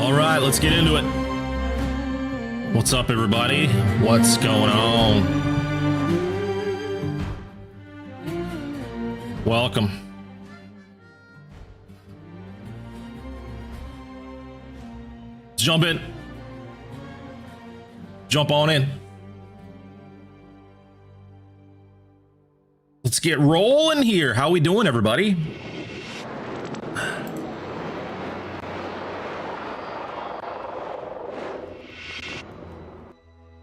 All right, let's get into it. What's up, everybody? What's going on? Welcome. Let's jump in. Jump on in. Let's get rolling here. How we doing, everybody?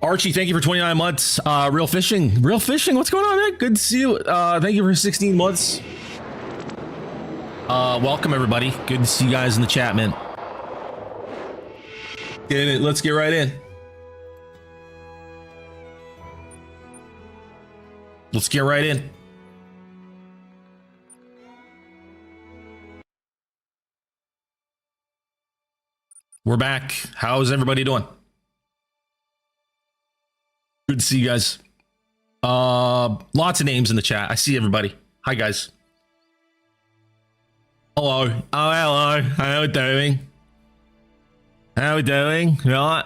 Archie, thank you for 29 months. Real fishing, what's going on, man? Good to see you. Thank you for 16 months. Welcome, everybody. Good to see you guys in the chat, man. Get in it. Let's get right in. Let's get right in. We're back. How's everybody doing? Good to see you guys. Lots of names in the chat. I see everybody. Hi, guys. Hello. Oh, hello. How we doing? How we doing? Right.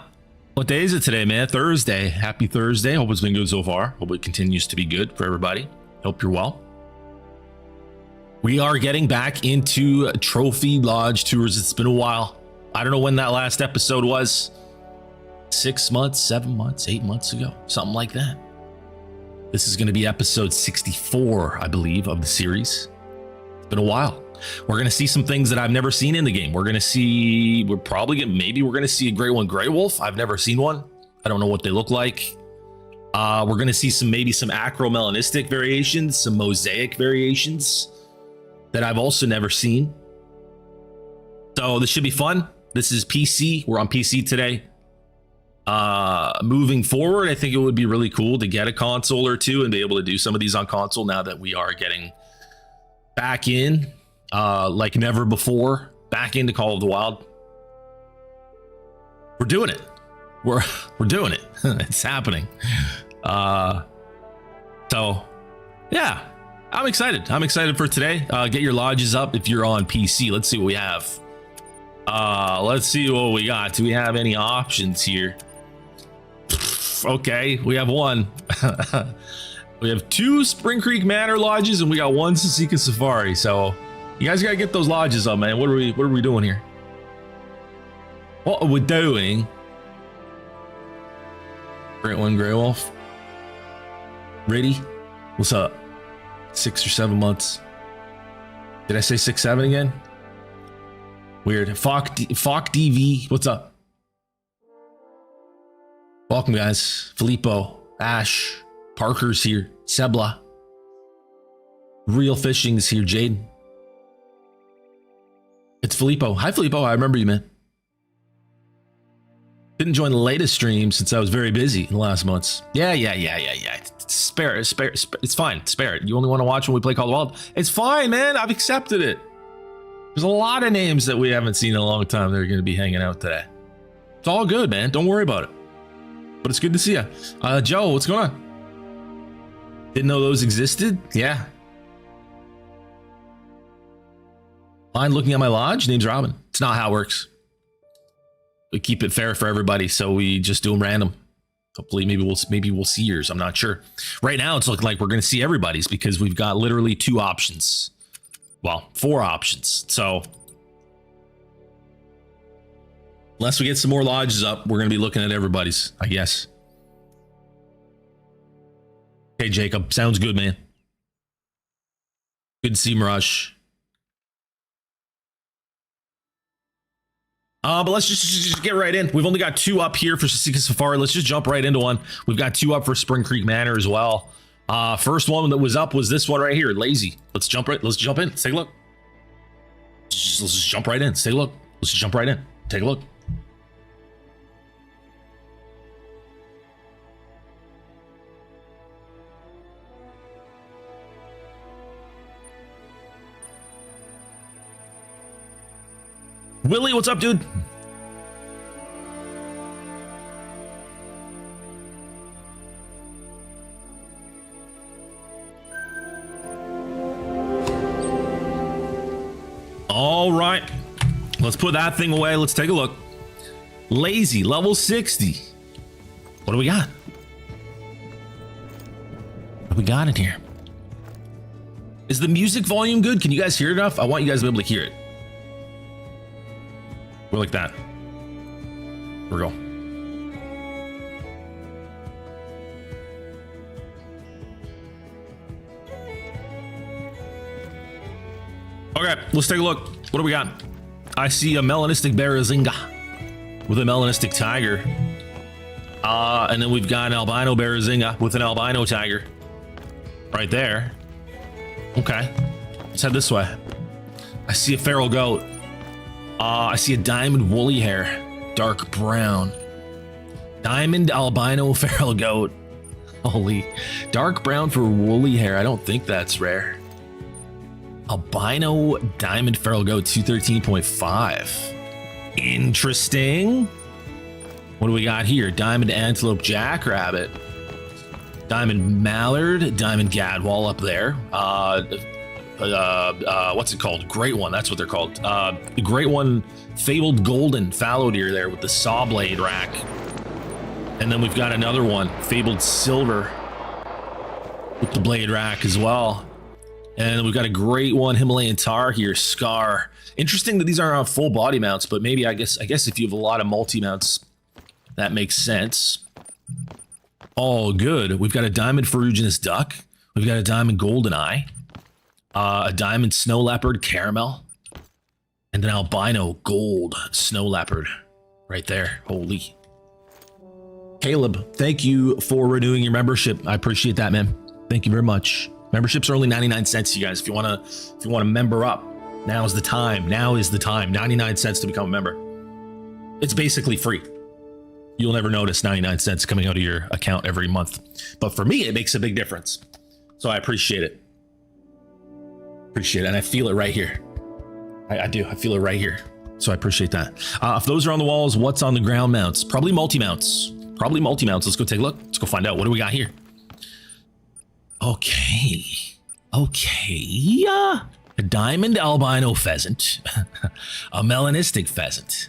What day is it today, man? Thursday. Happy Thursday. Hope it's been good so far. Hope it continues to be good for everybody. Hope you're well. We are getting back into Trophy Lodge tours. It's been a while. I don't know when that last episode was. 6 months, 7 months, 8 months ago, something like that. This is going to be episode 64, I believe, of the series. It's been a while. We're going to see some things that I've never seen in the game. We're going to see, we're going to see a Grey Wolf. I've never seen one. I don't know what they look like. We're going to see maybe some acromelanistic variations, some mosaic variations that I've also never seen. So this should be fun. This is PC. We're on PC today. Moving forward, I think it would be really cool to get a console or two and be able to do some of these on console now that we are getting back in, like never before, back into Call of the Wild. We're doing it. We're doing it. It's happening. So yeah, I'm excited. I'm excited for today. Get your lodges up if you're on PC. Let's see what we have. Let's see what we got. Do we have any options here? Okay, we have one. We have 2 Spring Creek Manor lodges and we got 1 Sasika Safari. So you guys gotta get those lodges up, man. What are we doing here? What are we doing? Great one, Grey Wolf. Ready? What's up? 6 or 7 months. Did I say 6, 7 again? Weird. Fock DV. What's up? Welcome, guys. Filippo, Ash, Parker's here. Sebla. Real Fishing's here. Jade. It's Filippo. Hi, Filippo. I remember you, man. Didn't join the latest stream since I was very busy in the last months. Yeah. Spare it. It's fine. Spare it. You only want to watch when we play Call of the Wild. It's fine, man. I've accepted it. There's a lot of names that we haven't seen in a long time that are going to be hanging out today. It's all good, man. Don't worry about it. But it's good to see you. Joe, what's going on? Didn't know those existed? Yeah. Mind looking at my lodge? Name's Robin. It's not how it works. We keep it fair for everybody, so we just do them random. Hopefully, maybe we'll see yours. I'm not sure. Right now, it's looking like we're going to see everybody's because we've got literally 2 options. Well, 4 options. So unless we get some more lodges up, we're going to be looking at everybody's, I guess. Hey, Jacob. Sounds good, man. Good to see Mirage. But let's just get right in. We've only got 2 up here for Sasika Safari. Let's just jump right into one. We've got 2 up for Spring Creek Manor as well. First one that was up was this one right here, Lazy. Let's jump in. Let's take a look. Let's just jump right in. Let's take a look. Let's just jump right in. Take a look. Willie, what's up, dude? All right, let's put that thing away. Let's take a look. Lazy, level 60. What do we got? What do we got in here? Is the music volume good? Can you guys hear it enough? I want you guys to be able to hear it. We're like that. Here we go. Okay, let's take a look. What do we got? I see a melanistic Barazinga with a melanistic tiger. And then we've got an albino Barazinga with an albino tiger. Right there. Okay. Let's head this way. I see a feral goat. I see a diamond woolly hair. Dark brown. Diamond albino feral goat. Holy. Dark brown for woolly hair. I don't think that's rare. Albino diamond feral goat 213.5. Interesting. What do we got here? Diamond antelope jackrabbit. Diamond mallard, diamond gadwall up there. What's it called? Great one. That's what they're called. The great one, fabled golden fallow deer there with the saw blade rack. And then we've got another one, fabled silver with the blade rack as well. And we've got a great one, Himalayan tar here, Scar. Interesting that these aren't on full body mounts, but maybe I guess if you have a lot of multi mounts, that makes sense. All good. We've got a diamond ferruginous duck. We've got a diamond golden eye, a diamond snow leopard caramel, and an albino gold snow leopard right there. Holy. Caleb, thank you for renewing your membership. I appreciate that, man. Thank you very much. Memberships are only 99 cents, you guys. If you want to member up, now is the time. Now is the time. 99 cents to become a member. It's basically free. You'll never notice 99 cents coming out of your account every month. But for me, it makes a big difference. So I appreciate it. Appreciate it. And I feel it right here. I do. I feel it right here. So I appreciate that. If those are on the walls, what's on the ground mounts? Probably multi-mounts. Probably multi-mounts. Let's go take a look. Let's go find out. What do we got here? Okay. Okay. A diamond albino pheasant. A melanistic pheasant.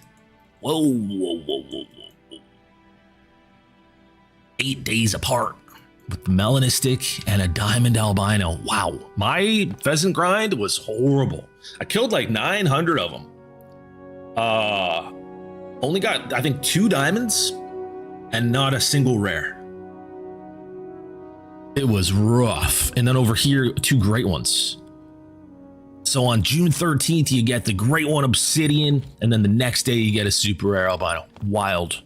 Whoa, whoa, whoa, whoa, whoa. 8 days apart with the melanistic and a diamond albino. Wow. My pheasant grind was horrible. I killed like 900 of them. Only got, I think, 2 diamonds and not a single rare. It was rough. And then over here, 2 great ones. So on June 13th, you get the great one obsidian, and then the next day you get a super rare albino. Wild.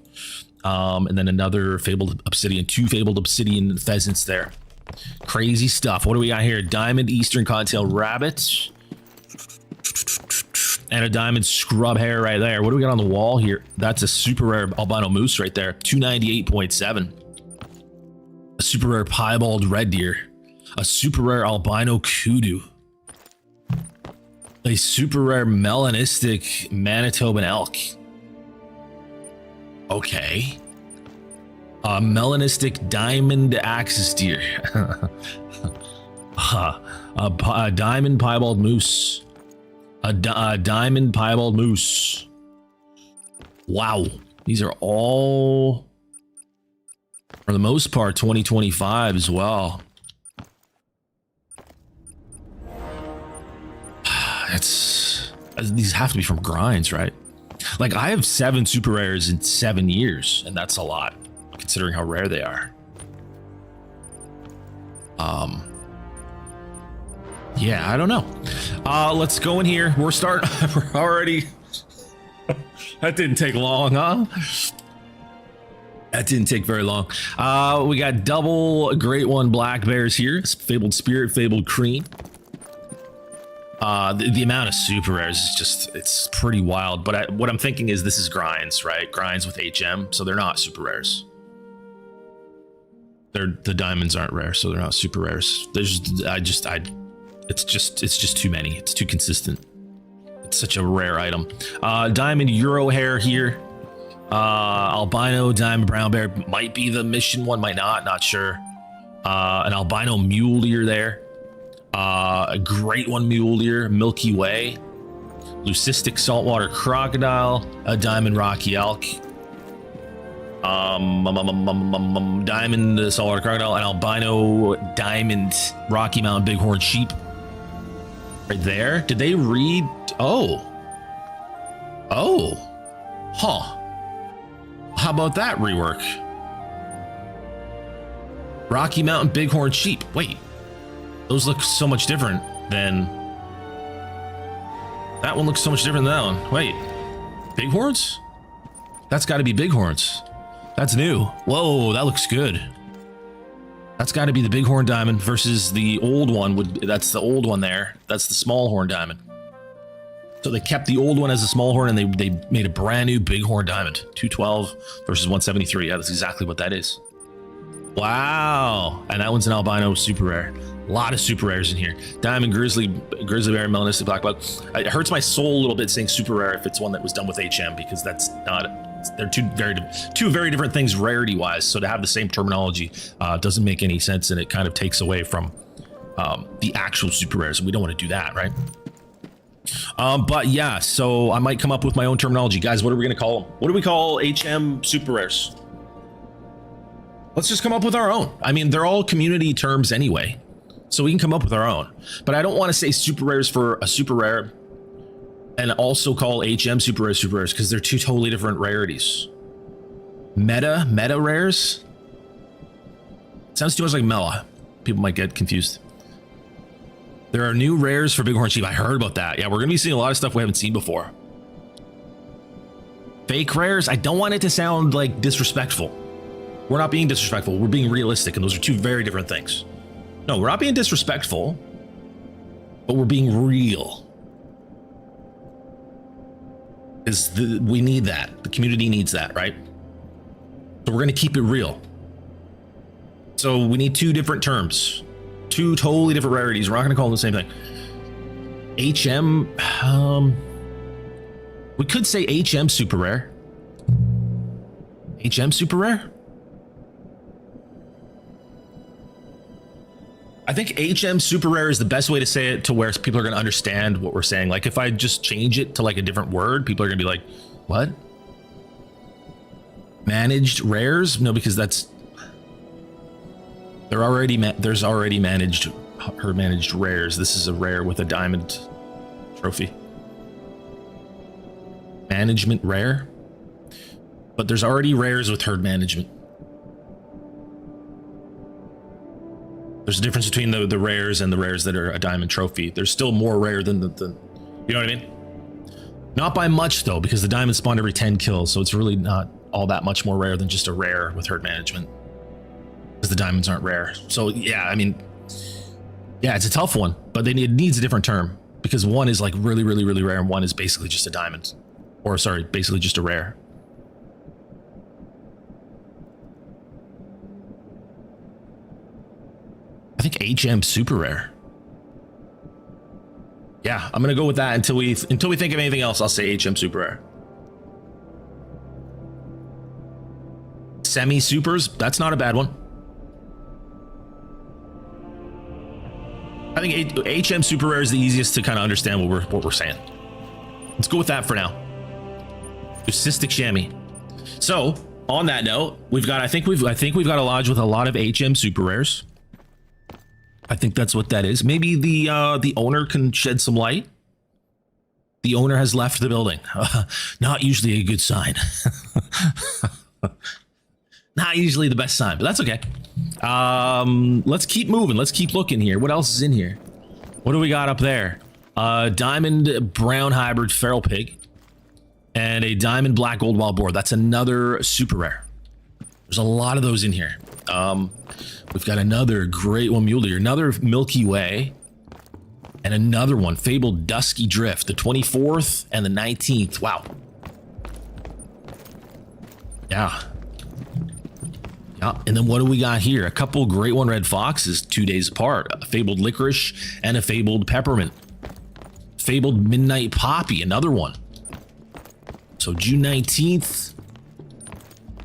And then another fabled obsidian, 2 fabled obsidian pheasants there. Crazy stuff. What do we got here? Diamond eastern codtail rabbit. And a diamond scrub hare right there. What do we got on the wall here? That's a super rare albino moose right there. 298.7. A super rare piebald red deer. A super rare albino kudu. A super rare melanistic Manitoban elk. Okay. A melanistic diamond axis deer. A diamond piebald moose. A diamond piebald moose. Wow. These are all, for the most part, 2025 as well. These have to be from grinds, right? Like, I have 7 super rares in 7 years, and that's a lot considering how rare they are. Yeah, I don't know. Let's go in here. We're already. That didn't take long, huh? That didn't take very long. We got double great one black bears here. Fabled spirit, fabled cream. The amount of super rares is just, it's pretty wild. But what I'm thinking is this is grinds, right? Grinds with HM, so they're not super rares. The diamonds aren't rare, so they're not super rares. It's just too many. It's too consistent. It's such a rare item. Diamond Euro hair here. Albino diamond brown bear might be the mission one, might not sure. An albino mule deer there. A great one mule deer, Milky Way. Leucistic saltwater crocodile, a diamond rocky elk, Diamond saltwater crocodile, and albino diamond Rocky Mountain bighorn sheep. Right there. Did they read? Oh. Huh. How about that rework? Rocky Mountain bighorn sheep. Wait. Those look so much different than... That one looks so much different than that one. Wait. Bighorns? That's got to be bighorns. That's new. Whoa, that looks good. That's got to be the bighorn diamond versus the old one. That's the old one there. That's the small horn diamond. So they kept the old one as a small horn and they made a brand new bighorn diamond. 212 versus 173. Yeah, that's exactly what that is. Wow. And that one's an albino super rare. A lot of super rares in here. Diamond, grizzly bear, melanistic black bug. It hurts my soul a little bit saying super rare if it's one that was done with HM, because that's not... They're two very different things rarity wise. So to have the same terminology doesn't make any sense, and it kind of takes away from the actual super rares, and we don't want to do that, right? But yeah, so I might come up with my own terminology. Guys, what are we going to call them? What do we call HM super rares? Let's just come up with our own. I mean, they're all community terms anyway, so we can come up with our own. But I don't want to say super rares for a super rare and also call HM super rares because they're two totally different rarities. Meta rares? Sounds too much like Mela. People might get confused. There are new rares for bighorn sheep. I heard about that. Yeah, we're gonna be seeing a lot of stuff we haven't seen before. Fake rares? I don't want it to sound like disrespectful. We're not being disrespectful. We're being realistic, and those are two very different things. No, we're not being disrespectful, but we're being real. We need that. The community needs that, right? So we're going to keep it real. So we need two different terms, two totally different rarities. We're not going to call them the same thing. HM, we could say HM super rare. HM super rare? I think HM super rare is the best way to say it to where people are going to understand what we're saying. Like if I just change it to like a different word, people are going to be like, what? Managed rares? No, because that's... There's already managed rares. This is a rare with a diamond trophy. Management rare? But there's already rares with herd management. There's a difference between the rares and the rares that are a diamond trophy. There's still more rare than the you know what I mean? Not by much though, because the diamond spawned every 10 kills, so it's really not all that much more rare than just a rare with herd management. Because the diamonds aren't rare. So yeah, I mean, yeah, it's a tough one, but it needs a different term, because one is like really, really, really rare, and one is basically just a diamond. Or sorry, basically just a rare. I think HM super rare. Yeah, I'm gonna go with that until we think of anything else. I'll say HM super rare. Semi supers, that's not a bad one. I think HM super rare is the easiest to kind of understand what we're saying. Let's go with that for now. Cystic chamois. So on that note, I think we've got a lodge with a lot of HM super rares. I think that's what that is. Maybe the owner can shed some light. The owner has left the building. Not usually a good sign. Not usually the best sign, but that's okay. Let's keep moving. Let's keep looking here. What else is in here? What do we got up there? Diamond brown hybrid feral pig and a diamond black gold wild boar. That's another super rare. There's a lot of those in here. We've got another great one, mule deer, another Milky Way, and another one, fabled dusky drift, the 24th and the 19th. Wow. Yeah. Yeah. And then what do we got here? A couple great one red foxes 2 days apart, a fabled licorice and a fabled peppermint. Fabled midnight poppy, another one. So June 19th,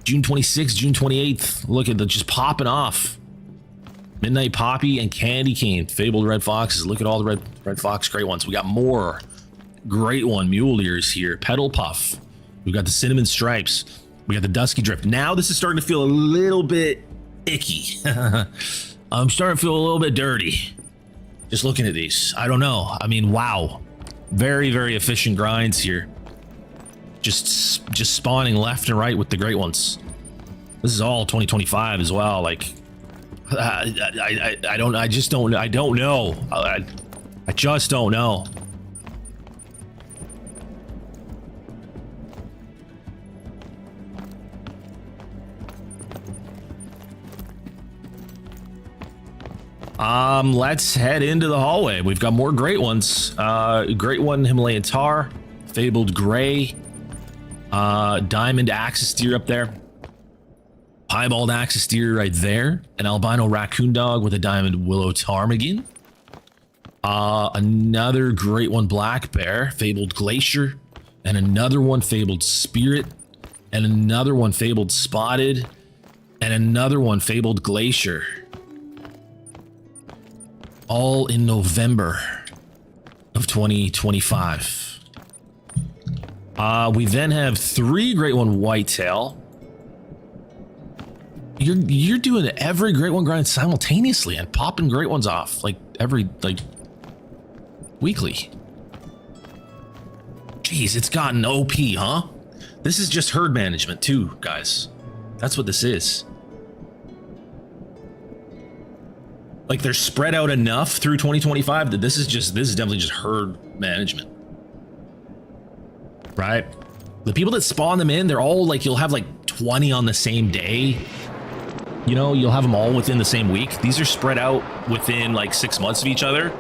June 26th, June 28th. Look at the just popping off. Midnight Poppy and Candy Cane, fabled red foxes. Look at all the red fox great ones. We got more great one mule deers here. Petal Puff. We've got the cinnamon stripes. We got the Dusky Drift. Now this is starting to feel a little bit icky. I'm starting to feel a little bit dirty. Just looking at these. I don't know. I mean, wow. Very, very efficient grinds here. Just spawning left and right with the great ones. This is all 2025 as well. Like, I don't know. I just don't know. Let's head into the hallway. We've got more great ones. Great one, Himalayan Tar, Fabled Gray, Diamond Axis Deer up there, Piebald Axis Deer right there, an Albino Raccoon Dog with a Diamond Willow Ptarmigan, another great one, Black Bear, Fabled Glacier, and another one, Fabled Spirit, and another one, Fabled Spotted, and another one, Fabled Glacier. All in November of 2025. We then have 3 great one whitetail. You're doing every great one grind simultaneously and popping great ones off like weekly. Jeez, it's gotten OP, huh? This is just herd management too, guys. That's what this is. Like, they're spread out enough through 2025 that this is definitely just herd management. Right? The people that spawn them in, they're all like, you'll have like 20 on the same day. You know, you'll have them all within the same week. These are spread out within like 6 months of each other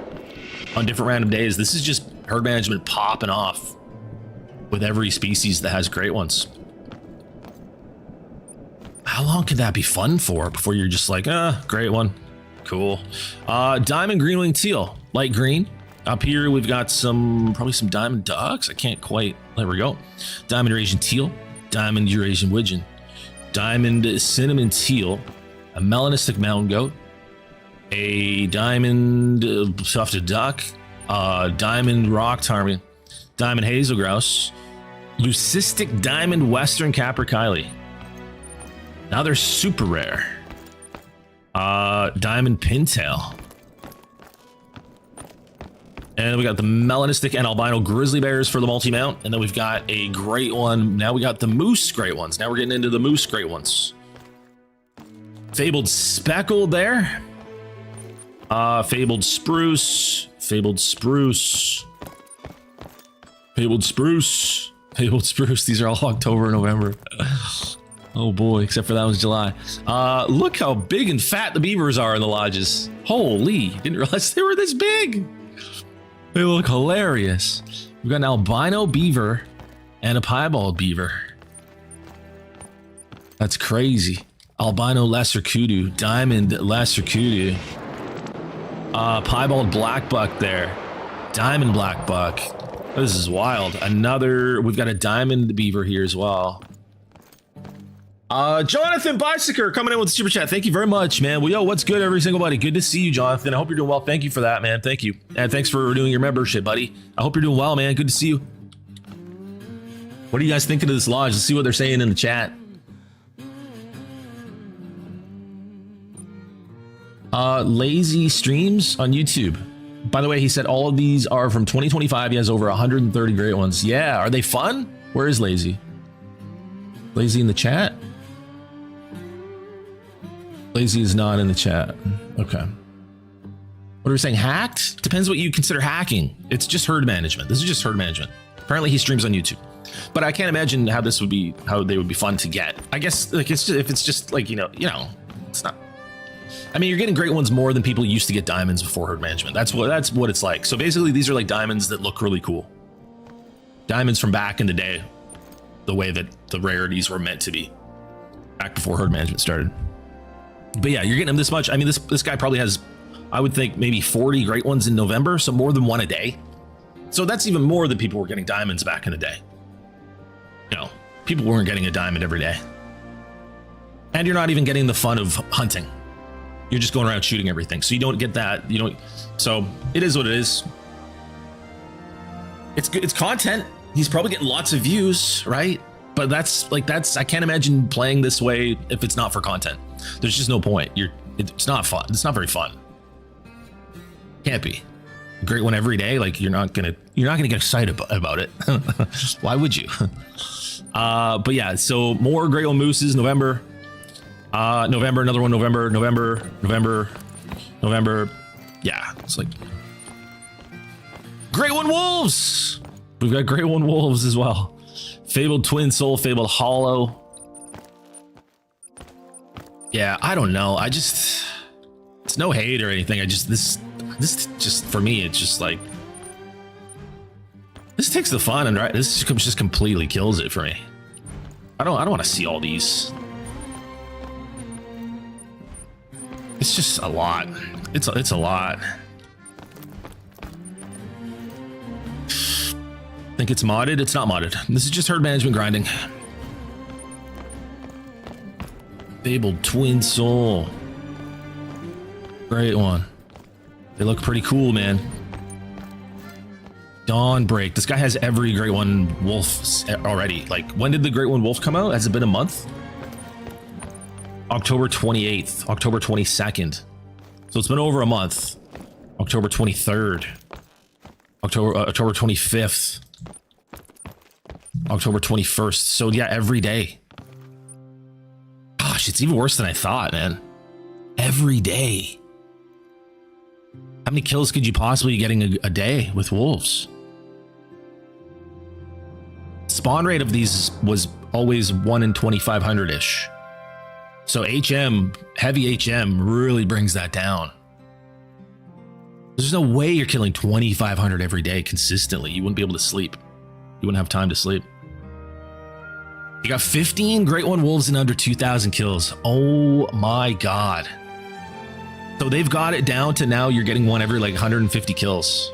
on different random days. This is just herd management popping off with every species that has great ones. How long could that be fun for before you're just like, great one. Cool. Diamond green winged teal, light green. Up here we've got probably some diamond ducks. I can't quite, there we go. Diamond Eurasian teal, diamond Eurasian widgeon, diamond cinnamon teal, a melanistic mountain goat, a diamond tufted duck, diamond rock ptarmigan, diamond hazel grouse, leucistic diamond western capercaillie. Now they're super rare. Diamond pintail. And we got the melanistic and albino grizzly bears for the multi-mount. And then we've got a great one. Now we got the moose great ones. Now we're getting into the moose great ones. Fabled speckled there. Fabled spruce. Fabled spruce. Fabled spruce. Fabled spruce. These are all October and November. Oh boy, except for that was July. Look how big and fat the beavers are in the lodges. Holy, didn't realize they were this big. They look hilarious. We've got an albino beaver and a piebald beaver. That's crazy. Albino lesser kudu, diamond lesser kudu. Piebald black buck there. Diamond black buck. This is wild. We've got a diamond beaver here as well. Jonathan Bicyker coming in with the super chat. Thank you very much, man. Well, yo, what's good, every single buddy? Good to see you, Jonathan. I hope you're doing well. Thank you for that, man. Thank you. And thanks for renewing your membership, buddy. I hope you're doing well, man. Good to see you. What are you guys thinking of this lodge? Let's see what they're saying in the chat. Lazy streams on YouTube. By the way, he said all of these are from 2025. He has over 130 great ones. Yeah, are they fun? Where is Lazy? Lazy in the chat? Lazy is not in the chat. Okay. What are we saying? Hacked? Depends what you consider hacking. It's just herd management. This is just herd management. Apparently he streams on YouTube. But I can't imagine how they would be fun to get. I guess like if it's just like, you know, it's not. I mean, you're getting great ones more than people used to get diamonds before herd management. That's what it's like. So basically these are like diamonds that look really cool. Diamonds from back in the day, the way that the rarities were meant to be back before herd management started. But yeah, you're getting them this much. I mean, this guy probably has, I would think, maybe 40 great ones in November, so more than one a day. So that's even more than people were getting diamonds back in the day. You know, people weren't getting a diamond every day. And you're not even getting the fun of hunting. You're just going around shooting everything. So you don't get that, so it is what it is. It's content. He's probably getting lots of views, right? But that's I can't imagine playing this way if it's not for content. There's just no point. It's not fun. It's not very fun. Can't be. Great one every day. Like you're not gonna get excited about it. Why would you? But yeah, so more great one mooses. November, another one. November. Yeah, it's like great one wolves. We've got great one wolves as well. Fabled Twin Soul, Fabled Hollow. Yeah, I don't know. It's no hate or anything. This just for me, it's just like this takes the fun and right. This just completely kills it for me. I don't want to see all these. It's just a lot. It's a lot. Think it's modded? It's not modded. This is just herd management grinding. Fabled Twin Soul. Great one. They look pretty cool, man. Dawnbreak. This guy has every Great One Wolf already. Like, when did the Great One Wolf come out? Has it been a month? October 28th, October 22nd. So it's been over a month. October 23rd. October 25th. October 21st. So yeah, every day. Gosh, it's even worse than I thought, man. Every day. How many kills could you possibly be getting a day with wolves? Spawn rate of these was always 1 in 2,500-ish. So HM, heavy HM really brings that down. There's no way you're killing 2,500 every day consistently. You wouldn't be able to sleep. You wouldn't have time to sleep. You got 15 Great One Wolves and under 2,000 kills. Oh my God. So they've got it down to now you're getting one every like 150 kills.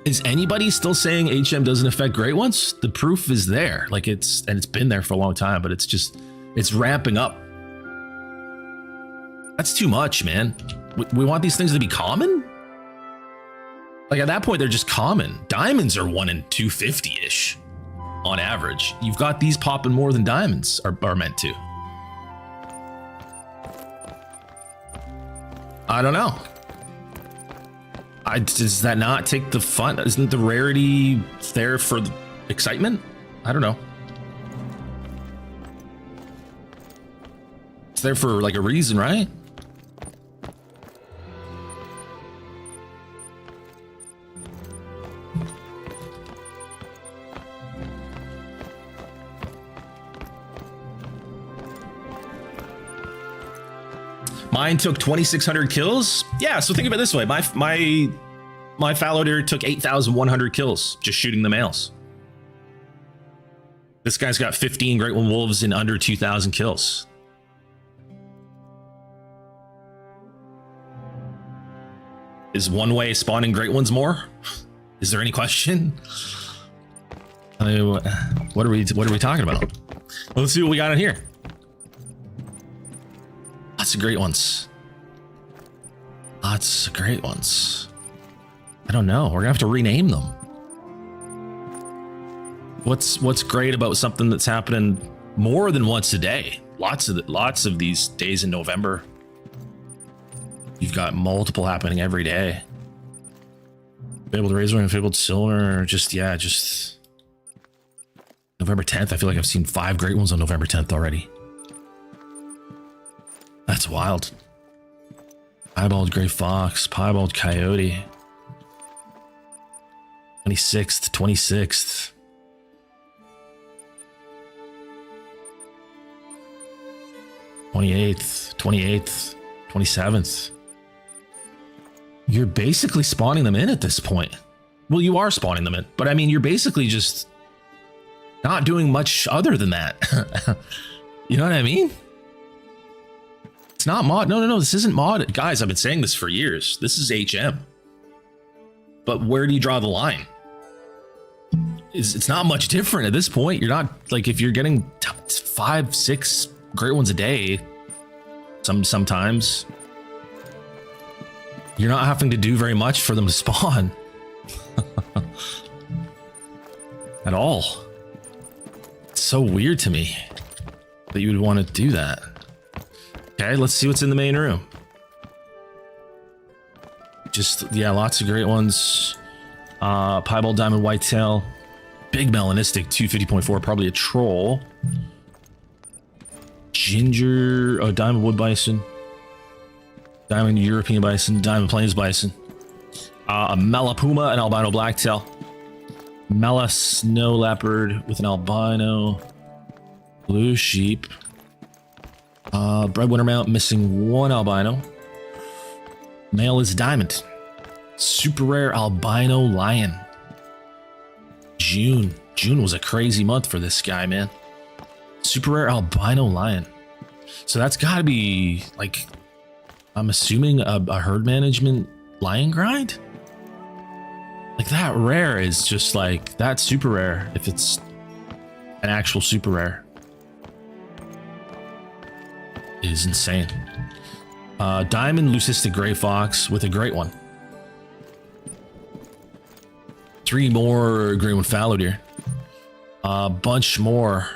Is anybody still saying HM doesn't affect Great Ones? The proof is there. Like it's been there for a long time, but it's ramping up. That's too much, man. We want these things to be common? Like at that point, they're just common. Diamonds are 1 in 250-ish on average. You've got these popping more than diamonds are meant to. I don't know. Does that not take the fun? Isn't the rarity there for the excitement? I don't know. It's there for like a reason, right? Mine took 2,600 kills. Yeah, so think of it this way. My fallow deer took 8,100 kills just shooting the males. This guy's got 15 Great One Wolves in under 2,000 kills. Is one way spawning Great Ones more? Is there any question? I mean, what are we talking about? Well, let's see what we got in here. Lots of Great Ones. Lots of Great Ones. I don't know. We're gonna have to rename them. What's great about something that's happening more than once a day? Lots of these days in November. You've got multiple happening every day. Fabled Razor and Fabled Silver. Just November 10th. I feel like I've seen 5 Great Ones on November 10th already. That's wild. Piebald Gray Fox, Piebald Coyote. 26th. 28th, 27th. You're basically spawning them in at this point. Well, you are spawning them in, but I mean, you're basically just not doing much other than that. You know what I mean? It's not mod. No, this isn't mod. Guys, I've been saying this for years. This is HM. But where do you draw the line? It's not much different at this point. You're not, like, if you're getting 5, 6 Great Ones a day, sometimes, you're not having to do very much for them to spawn. At all. It's so weird to me that you would want to do that. Okay, let's see what's in the main room. Just, yeah, lots of great ones. Piebald Diamond Whitetail. Big Melanistic 250.4, probably a troll. Ginger, Diamond Wood Bison. Diamond European Bison. Diamond Plains Bison. A Mela Puma, an albino blacktail. Mela Snow Leopard with an albino. Blue Sheep. Breadwinter Mount, missing one albino. Male is Diamond. Super rare albino lion. June. June was a crazy month for this guy, man. Super rare albino lion. So that's gotta be, like, I'm assuming a herd management lion grind? Like, that rare is just like, that's super rare if it's an actual super rare. It is insane. Diamond Leucistic Gray Fox with a great one. 3 more Grey One Fallow Deer. A bunch more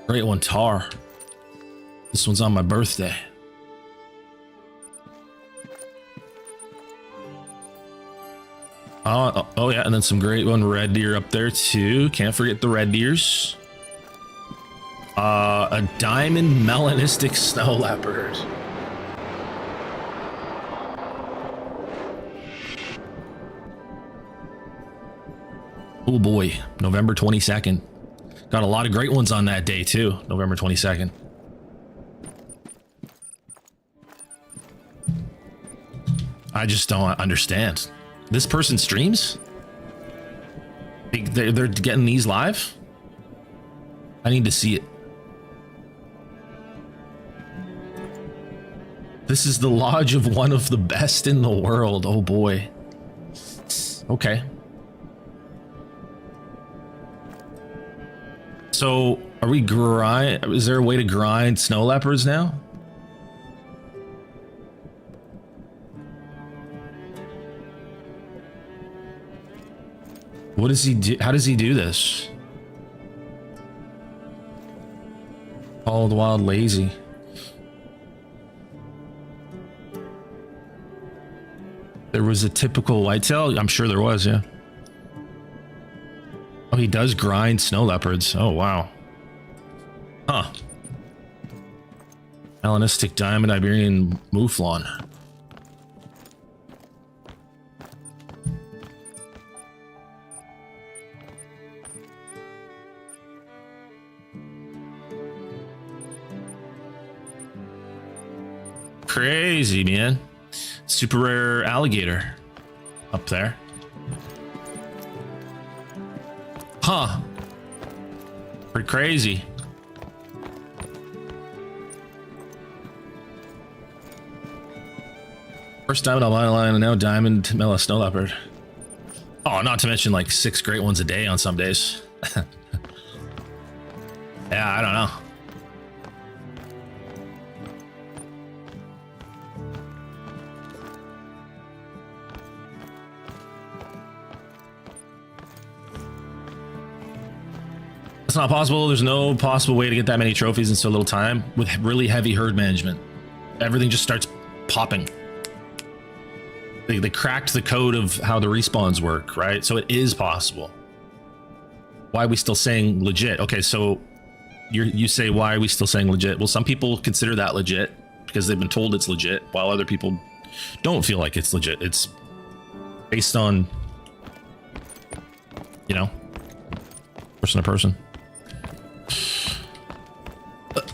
Great One Tar. This one's on my birthday. Oh yeah, and then some Great One Red Deer up there too. Can't forget the red deers. A Diamond Melanistic Snow Leopard. Oh boy, November 22nd. Got a lot of great ones on that day too, November 22nd. I just don't understand. This person streams? They're getting these live? I need to see it. This is the lodge of one of the best in the world. Oh boy. Okay. So, are we is there a way to grind snow leopards now? What does he do? How does he do this? All the wild lazy. There was a typical whitetail? I'm sure there was, yeah. Oh, he does grind snow leopards. Oh, wow. Huh. Melanistic Diamond Iberian Mouflon. Crazy, man. Super rare alligator up there. Huh. Pretty crazy. First diamond albino lion and now diamond Mela snow leopard. Oh, not to mention like 6 great ones a day on some days. Yeah, I don't know. It's not possible. There's no possible way to get that many trophies in so little time with really heavy herd management. Everything just starts popping. They cracked the code of how the respawns work, right? So it is possible. Why are we still saying legit? Okay, so you say, why are we still saying legit? Well, some people consider that legit because they've been told it's legit, while other people don't feel like it's legit. It's based on, you know, person to person.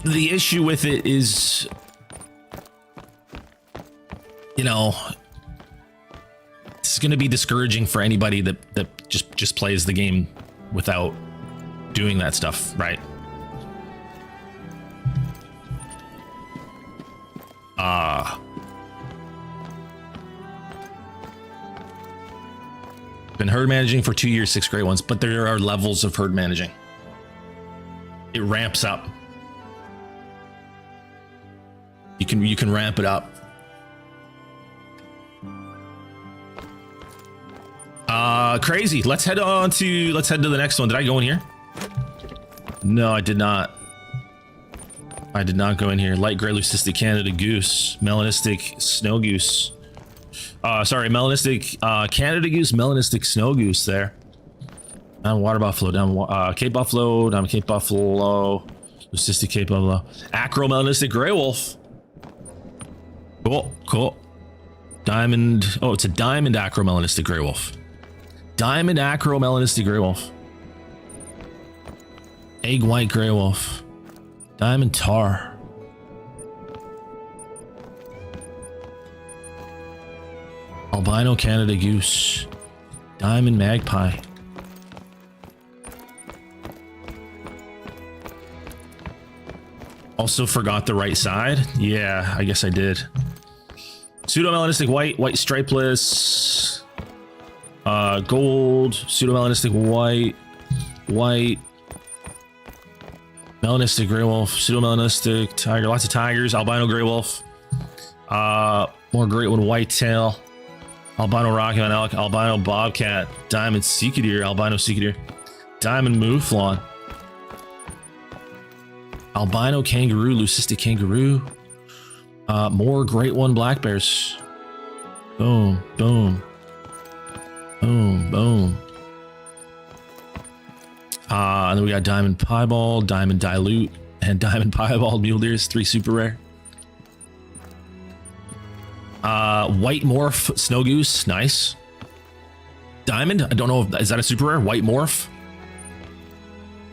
The issue with it is, you know, it's going to be discouraging for anybody that just plays the game without doing that stuff, right? Been herd managing for 2 years, 6 great ones, but there are levels of herd managing. It ramps up. You can ramp it up. Crazy. Let's head to the next one. Did I go in here? No, I did not. I did not go in here. Light gray leucistic Canada goose, melanistic snow goose. Sorry, melanistic Canada goose, melanistic snow goose there. Down water buffalo, down Cape Buffalo, down Cape Buffalo, leucistic Cape Buffalo. Acro melanistic gray wolf. Cool, cool. Diamond, oh, it's a diamond acro melanistic gray wolf. Diamond acro melanistic gray wolf. Egg white gray wolf. Diamond tar. Albino Canada goose. Diamond magpie. Also forgot the right side. Yeah, I guess I did. Pseudo-melanistic white, white stripeless, gold, pseudo-melanistic white, white, melanistic gray wolf, pseudo-melanistic tiger, lots of tigers, albino gray wolf, more great one, whitetail, albino rocky mountain elk, albino bobcat, diamond sika deer, albino sika deer, diamond mouflon, albino kangaroo, leucistic kangaroo. More great one black bears. Boom, boom, boom, boom. And then we got diamond piebald, diamond dilute, and diamond piebald mule deers. 3 super rare. White morph snow goose. Nice. Diamond. I don't know if is that a super rare. White morph.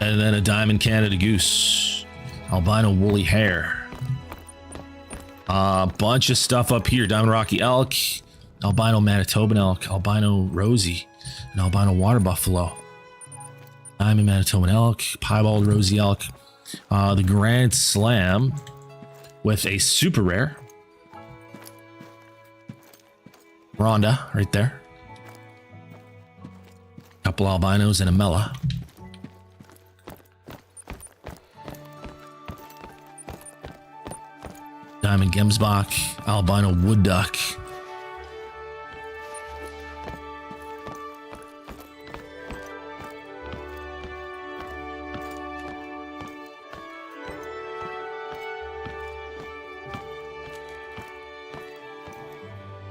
And then a diamond Canada goose. Albino woolly hare. Bunch of stuff up here. Diamond Rocky elk, albino Manitoban elk, albino Rosie, and albino water buffalo. Diamond Manitoban elk, piebald Rosie elk. The Grand Slam with a super rare. Rhonda right there. Couple albinos and a Mela. Diamond Gemsbach, albino wood duck.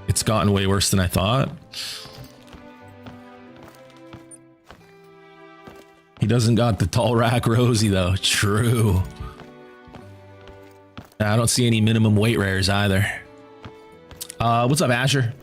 It's gotten way worse than I thought. He doesn't got the tall rack Rosie though. True. I don't see any minimum weight rares either. What's up, Asher?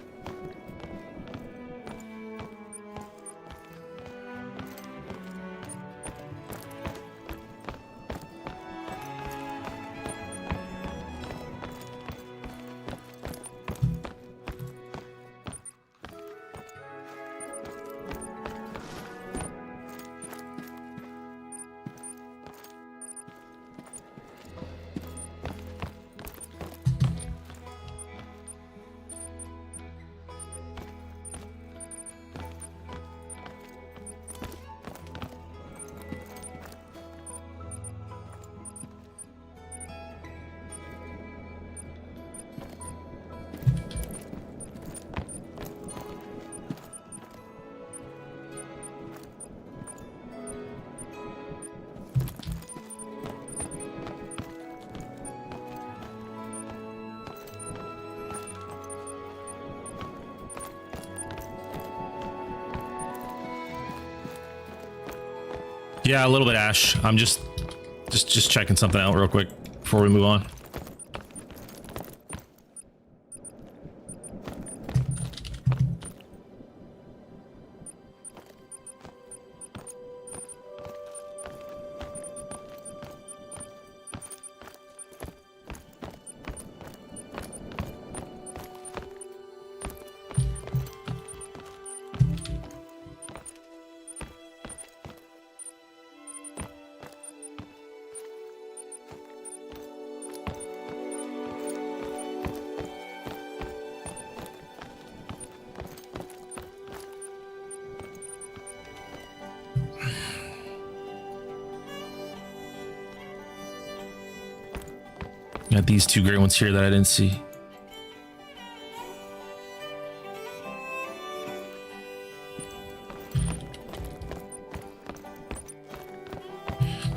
Yeah, a little bit, Ash. I'm just checking something out real quick before we move on. Got these 2 great ones here that I didn't see.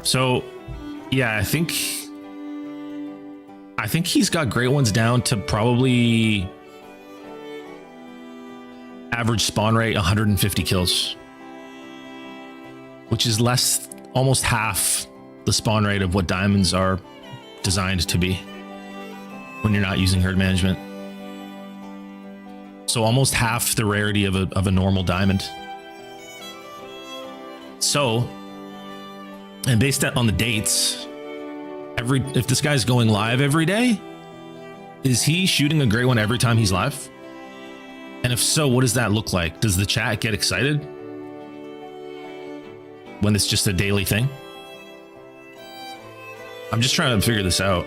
So yeah, I think he's got great ones down to probably average spawn rate 150 kills, which is almost half the spawn rate of what diamonds are designed to be when you're not using herd management. So almost half the rarity of a normal diamond. So, and based on the dates, if this guy's going live every day, is he shooting a great one every time he's live? And if so, what does that look like? Does the chat get excited when it's just a daily thing? I'm just trying to figure this out.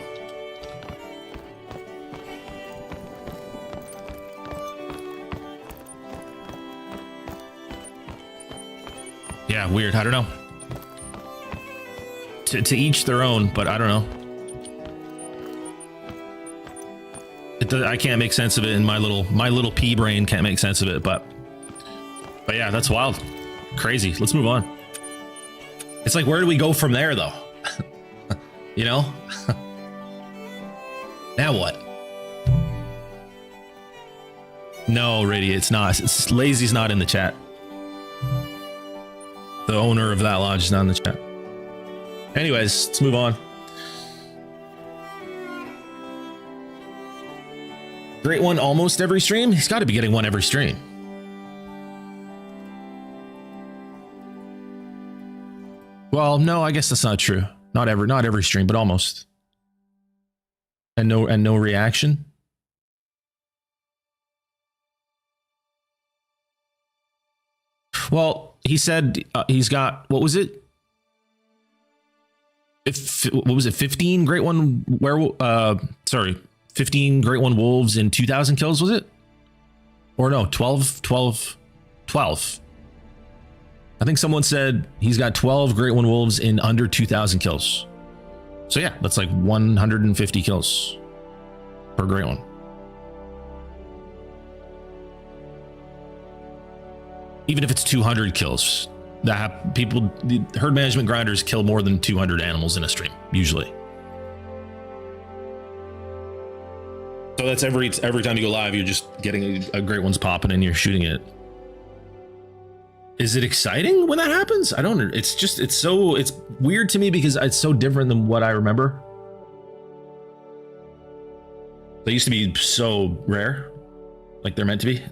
Yeah, weird. I don't know. To each their own, but I don't know. I can't make sense of it in my little pea brain can't make sense of it, but yeah, that's wild. Crazy. Let's move on. It's like, where do we go from there though? You know? Now what? No, Rady, it's not. Lazy's not in the chat. The owner of that lodge is not in the chat. Anyways, let's move on. Great one almost every stream? He's got to be getting one every stream. Well, no, I guess that's not true. Not every stream, but almost. And no reaction. Well, he said he's got, what was it? What was it? 15 great one 15 great one wolves in 2,000 kills, was it? Or no, 12. I think someone said he's got 12 great one wolves in under 2,000 kills. So yeah, that's like 150 kills per great one. Even if it's 200 kills, the herd management grinders kill more than 200 animals in a stream, usually. So that's every time you go live, you're just getting a great one's popping and you're shooting it. Is it exciting when that happens? I don't know. It's weird to me because it's so different than what I remember. They used to be so rare, like they're meant to be.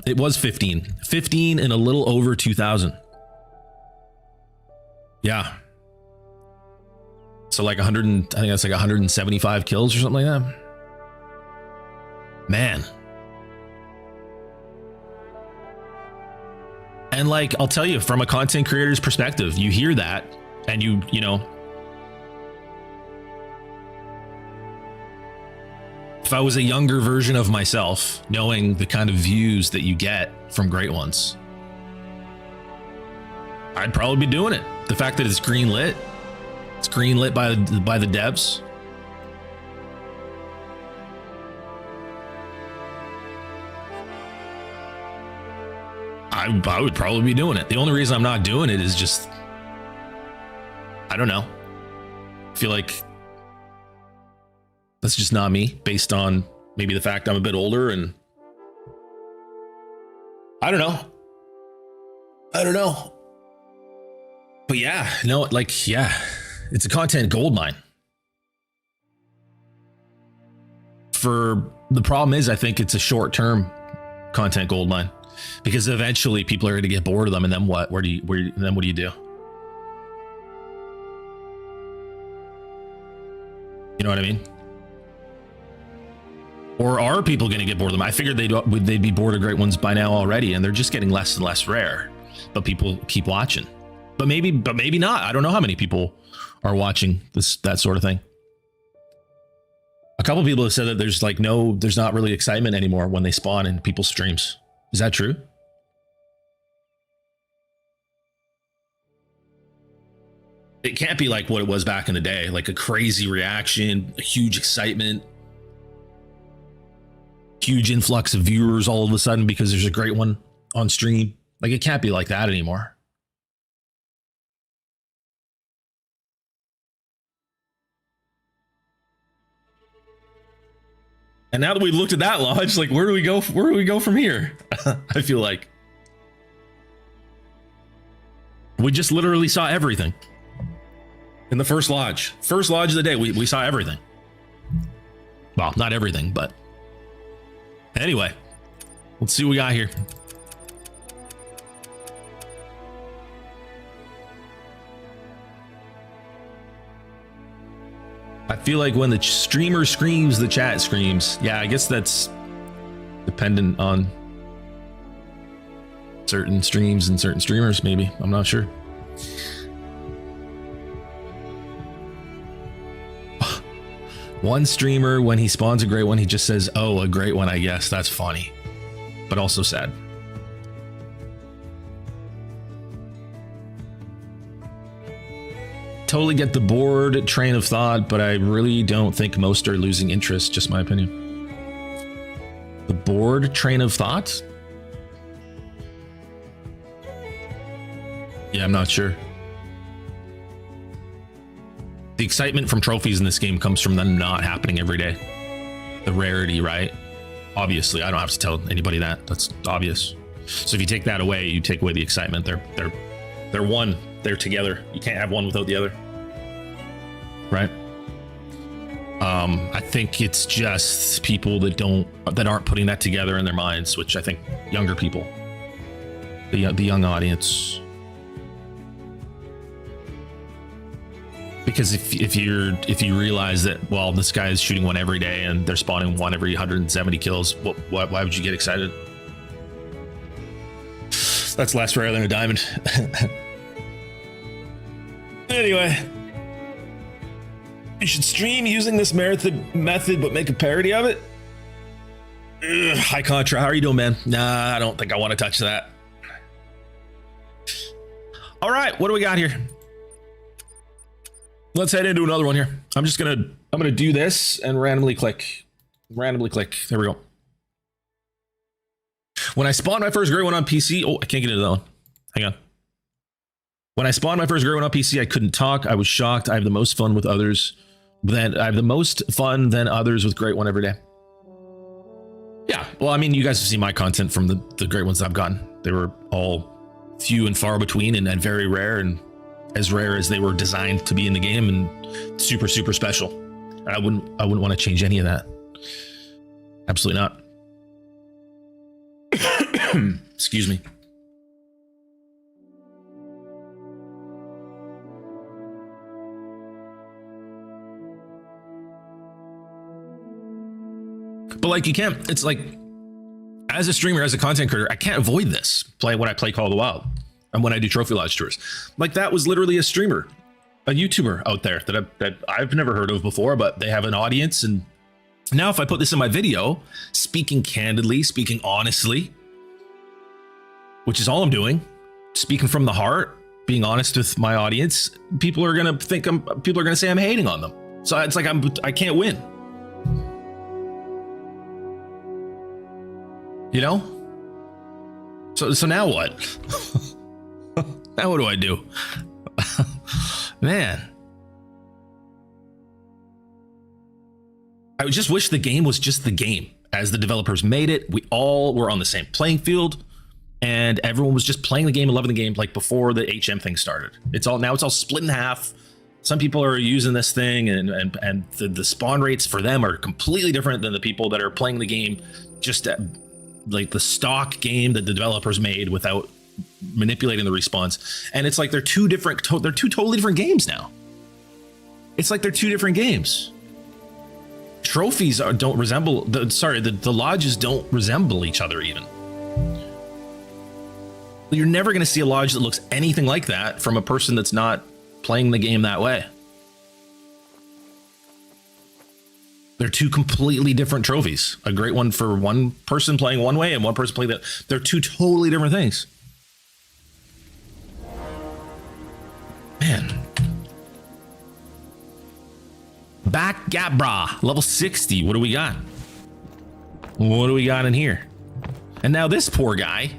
It was 15 and a little over 2,000. Yeah. So like 100, I think that's like 175 kills or something like that. Man. And like, I'll tell you, from a content creator's perspective, you hear that and you know, if I was a younger version of myself, knowing the kind of views that you get from great ones, I'd probably be doing it. The fact that it's green lit by the devs. I would probably be doing it. The only reason I'm not doing it is just, I don't know. I feel like that's just not me, based on maybe the fact I'm a bit older, and I don't know. But yeah, no, like, yeah, it's a content goldmine. The problem is, I think it's a short-term content goldmine, because eventually people are going to get bored of them, and then what? What do you do? You know what I mean? Or are people going to get bored of them? I figured they'd be bored of great ones by now already, and they're just getting less and less rare. But people keep watching. But maybe not. I don't know how many people are watching that sort of thing. A couple people have said that there's not really excitement anymore when they spawn in people's streams. Is that true? It can't be like what it was back in the day, like a crazy reaction, a huge excitement, huge influx of viewers all of a sudden because there's a great one on stream. Like, it can't be like that anymore. And now that we looked at that lodge, like, where do we go? Where do we go from here? I feel like we just literally saw everything in the first lodge of the day. We saw everything. Well, not everything, but anyway, let's see what we got here. I feel like when the streamer screams, the chat screams. Yeah, I guess that's dependent on certain streams and certain streamers, maybe. I'm not sure. One streamer, when he spawns a great one, he just says, "Oh, a great one, I guess." That's funny, but also sad. Totally get the bored train of thought, but I really don't think most are losing interest. Just my opinion. The bored train of thought? Yeah, I'm not sure. The excitement from trophies in this game comes from them not happening every day. The rarity, right? Obviously, I don't have to tell anybody that. That's obvious. So if you take that away, you take away the excitement. They're one. They're together. You can't have one without the other, right? I think it's just people that aren't putting that together in their minds, which I think younger people, the young audience. Because if you realize that, well, this guy is shooting one every day and they're spawning one every 170 kills, why would you get excited? That's less rare than a diamond. Anyway, you should stream using this method, but make a parody of it. Ugh, hi Contra, how are you doing, man? Nah, I don't think I want to touch that. All right, what do we got here? Let's head into another one here. I'm gonna do this and randomly click. There we go. When I spawned my first great one on PC, oh, I can't get into that one. Hang on. When I spawned my first great one on PC, I couldn't talk. I was shocked. I have the most fun with others. I have the most fun than others with great one every day. Yeah, well, I mean, you guys have seen my content from the great ones that I've gotten. They were all few and far between and very rare, and as rare as they were designed to be in the game, and super, super special. And I wouldn't want to change any of that. Absolutely not. Excuse me. But like, you can't, it's like, as a streamer, as a content creator, I can't avoid this when I play Call of the Wild and when I do Trophy Lodge tours. Like, that was literally a streamer, a YouTuber out there that I've never heard of before, but they have an audience. And now if I put this in my video, speaking candidly, speaking honestly, which is all I'm doing, speaking from the heart, being honest with my audience, people are going to say I'm hating on them. So it's like, I can't win. You know? So now what? Now what do I do? Man. I just wish the game was just the game. As the developers made it, we all were on the same playing field, and everyone was just playing the game and loving the game, like before the HM thing started. Now it's all split in half. Some people are using this thing, and the spawn rates for them are completely different than the people that are playing the game just like the stock game that the developers made without manipulating the response. And it's like they're two totally different games now. It's like they're two different games. Trophies don't resemble the lodges don't resemble each other even. You're never going to see a lodge that looks anything like that from a person that's not playing the game that way. They're two completely different trophies. A great one for one person playing one way and one person playing that. They're two totally different things. Man. Back Gabra, level 60. What do we got? What do we got in here? And now this poor guy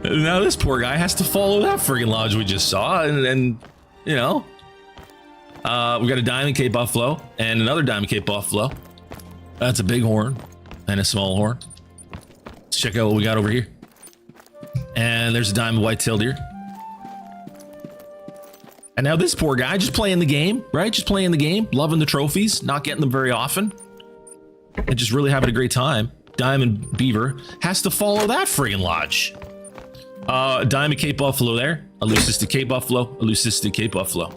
Now this poor guy has to follow that friggin' lodge we just saw, and you know, we got a Diamond Cape Buffalo and another Diamond Cape Buffalo. That's a big horn and a small horn. Let's check out what we got over here. And there's a Diamond White-tailed deer. And now this poor guy just playing the game, right? Just playing the game, loving the trophies, not getting them very often, and just really having a great time. Diamond Beaver has to follow that friggin' lodge. Diamond Cape Buffalo there. A Leucistic Cape Buffalo. A Leucistic Cape Buffalo.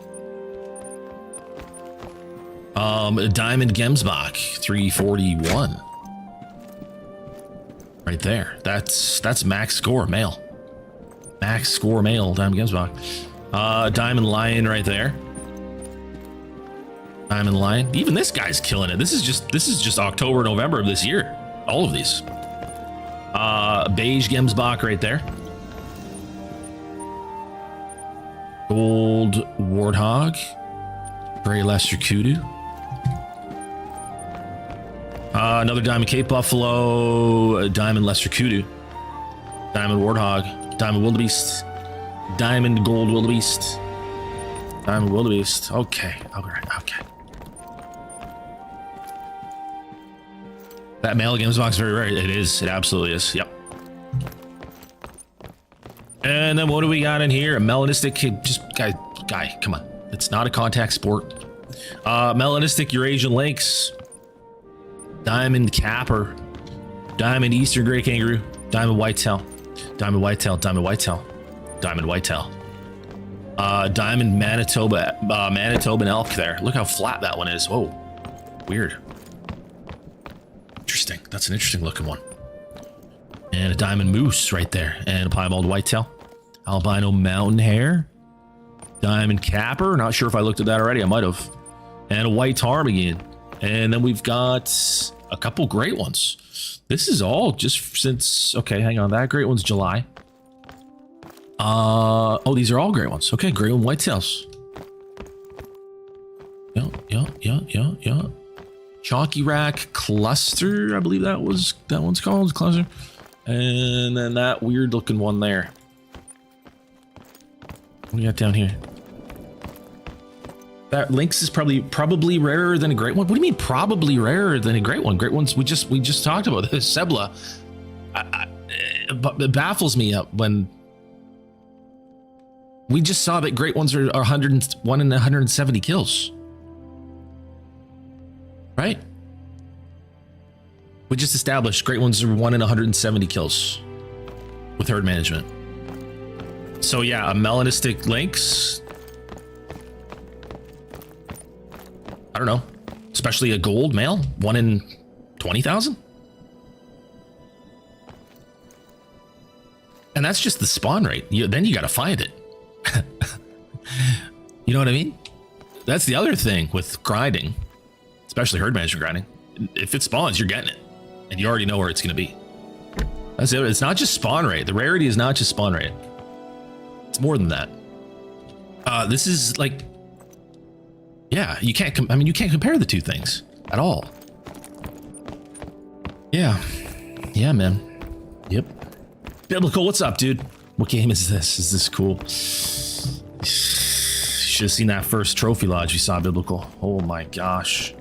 A Diamond Gemsbach 341. Right there. That's max score male. Max score male Diamond Gemsbach. Diamond Lion right there. Diamond Lion. Even this guy's killing it. This is just October, November of this year. All of these. Beige Gemsbach right there. Gold Warthog. Gray Lesser Kudu. Another Diamond Cape Buffalo. Diamond Lesser Kudu. Diamond Warthog. Diamond Wildebeest. Diamond Gold Wildebeest. Diamond Wildebeest. Okay. Alright. Okay. That male Gemsbach is very rare. It is. It absolutely is. Yep. And then what do we got in here? A melanistic. Just guy, come on. It's not a contact sport. Melanistic Eurasian Lynx. Diamond Capper. Diamond Eastern Grey Kangaroo. Diamond Whitetail. Diamond Whitetail. Diamond Whitetail. Diamond Whitetail. Diamond Manitoban elk there. Look how flat that one is. Whoa. Weird. Interesting. That's an interesting looking one. And a diamond moose right there. And a piebald whitetail. Albino mountain hare. Diamond capper. Not sure if I looked at that already. I might have. And a white ptarmigan. And then we've got a couple great ones. This is all just since... Okay, hang on. That great one's July. Oh, these are all great ones. Okay, great one whitetails. Yeah. Chalky Rack Cluster, I believe that one's called Cluster. And then that weird looking one there. What do we got down here? That Lynx is probably rarer than a great one. What do you mean probably rarer than a great one? Great ones we just talked about this Sebla. It baffles me up when we just saw that great ones are 101 and 170 kills. Right? We just established great ones are 1 in 170 kills with herd management. So yeah, a melanistic lynx. I don't know, especially a gold male, 1 in 20,000. And that's just the spawn rate. Then you got to find it. You know what I mean? That's the other thing with grinding. Especially herd management grinding. If it spawns, you're getting it. And you already know where it's going to be. That's it. It's not just spawn rate. The rarity is not just spawn rate. It's more than that. This is like... Yeah, you can't... you can't compare the two things at all. Yeah. Yeah, man. Yep. Biblical, what's up, dude? What game is this? Is this cool? Should have seen that first trophy lodge we saw, Biblical. Oh my gosh.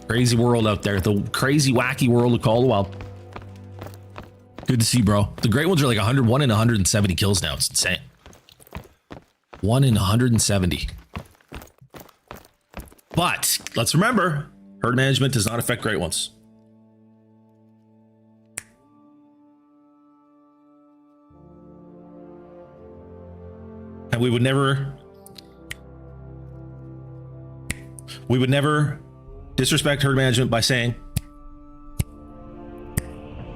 Crazy world out there. The crazy, wacky world of Call of the Wild. Good to see, bro. The great ones are like 101 in 170 kills now. It's insane. 1 in 170. But let's remember, herd management does not affect great ones. And we would never disrespect herd management by saying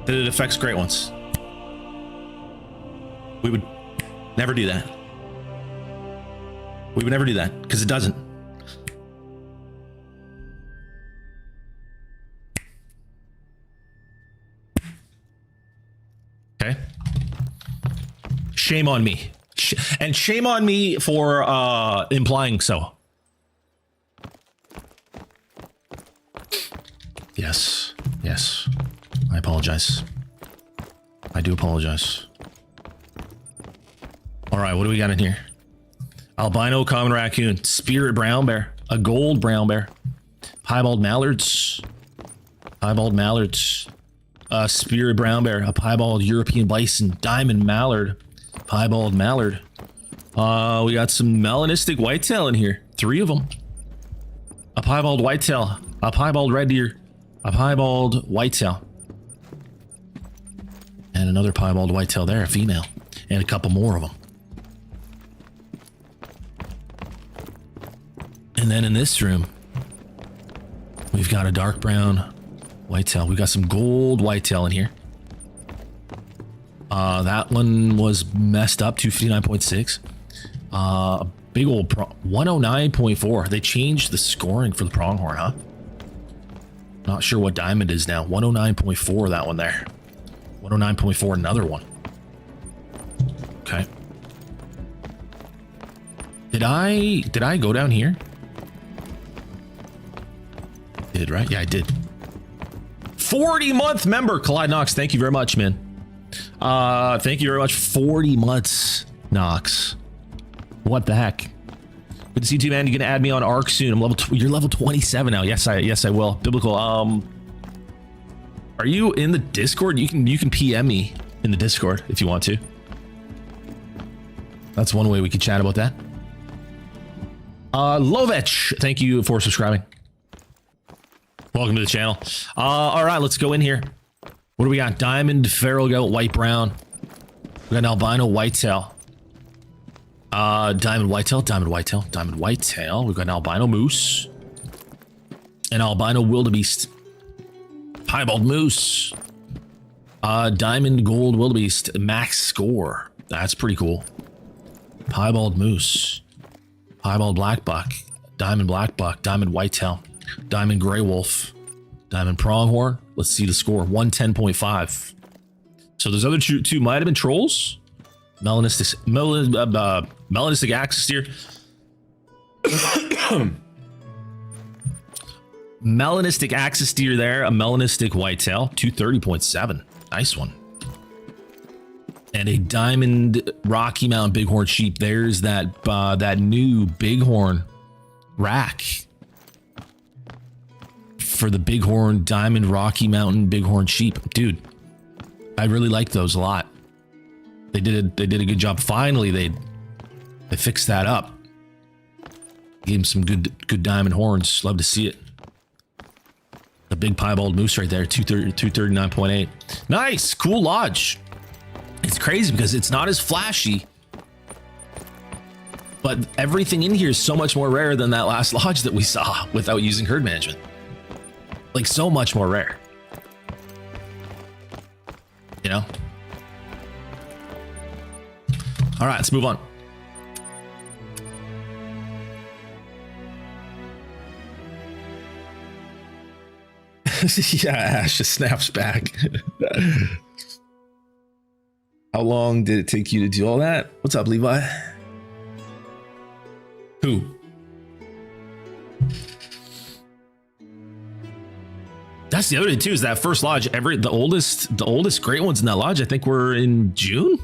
that it affects great ones. We would never do that. We would never do that because it doesn't. Okay. Shame on me. And shame on me for implying so. Yes. Yes. I apologize. I do apologize. All right, what do we got in here? Albino common raccoon, spirit brown bear, a gold brown bear, piebald mallards, spirit brown bear, a piebald European bison, diamond mallard, piebald mallard. We got some melanistic whitetail in here, 3 of them. A piebald whitetail, a piebald red deer, a piebald whitetail, and another piebald whitetail there, a female, and a couple more of them. And then in this room, we've got a dark brown whitetail. We've got some gold whitetail in here. That one was messed up, 259.6. Big old 109.4. They changed the scoring for the pronghorn, huh? Not sure what diamond is now. 109.4, that one there. 109.4, another one. Okay. Did I go down here? Did, right? Yeah, I did. 40-month member, Collide Knox. Thank you very much, man. Thank you very much. 40 months, Knox. What the heck? Good to see you too, man. You're gonna add me on Arc soon. I'm level. You're level 27 now. Yes, I will. Biblical. Are you in the Discord? You can PM me in the Discord if you want to. That's one way we could chat about that. Lovech, thank you for subscribing. Welcome to the channel. All right, let's go in here. What do we got? Diamond, feral goat, white brown. We got an albino whitetail. Diamond whitetail, diamond whitetail, diamond whitetail. We've got an albino moose. An albino wildebeest. Piebald moose. Diamond gold wildebeest. Max score. That's pretty cool. Piebald moose. Piebald black buck. Diamond black buck. Diamond whitetail. Diamond gray wolf. Diamond pronghorn. Let's see the score. 110.5. So those other two might have been trolls. Melanistic axis deer. Melanistic axis deer there. A melanistic whitetail. 230.7. Nice one. And a diamond Rocky Mountain bighorn sheep. There's that new bighorn rack for the bighorn diamond Rocky Mountain bighorn sheep. Dude, I really like those a lot. They did a good job. Finally, they fixed that up. Gave him some good diamond horns. Love to see it. The big piebald moose right there, 239.8. Nice, cool lodge. It's crazy because it's not as flashy, but everything in here is so much more rare than that last lodge that we saw without using herd management. Like, so much more rare. You know? All right, let's move on. Yeah, Ash just snaps back. How long did it take you to do all that? What's up, Levi? Who? That's the other thing too, is that first lodge, the oldest great ones in that lodge, I think were in June.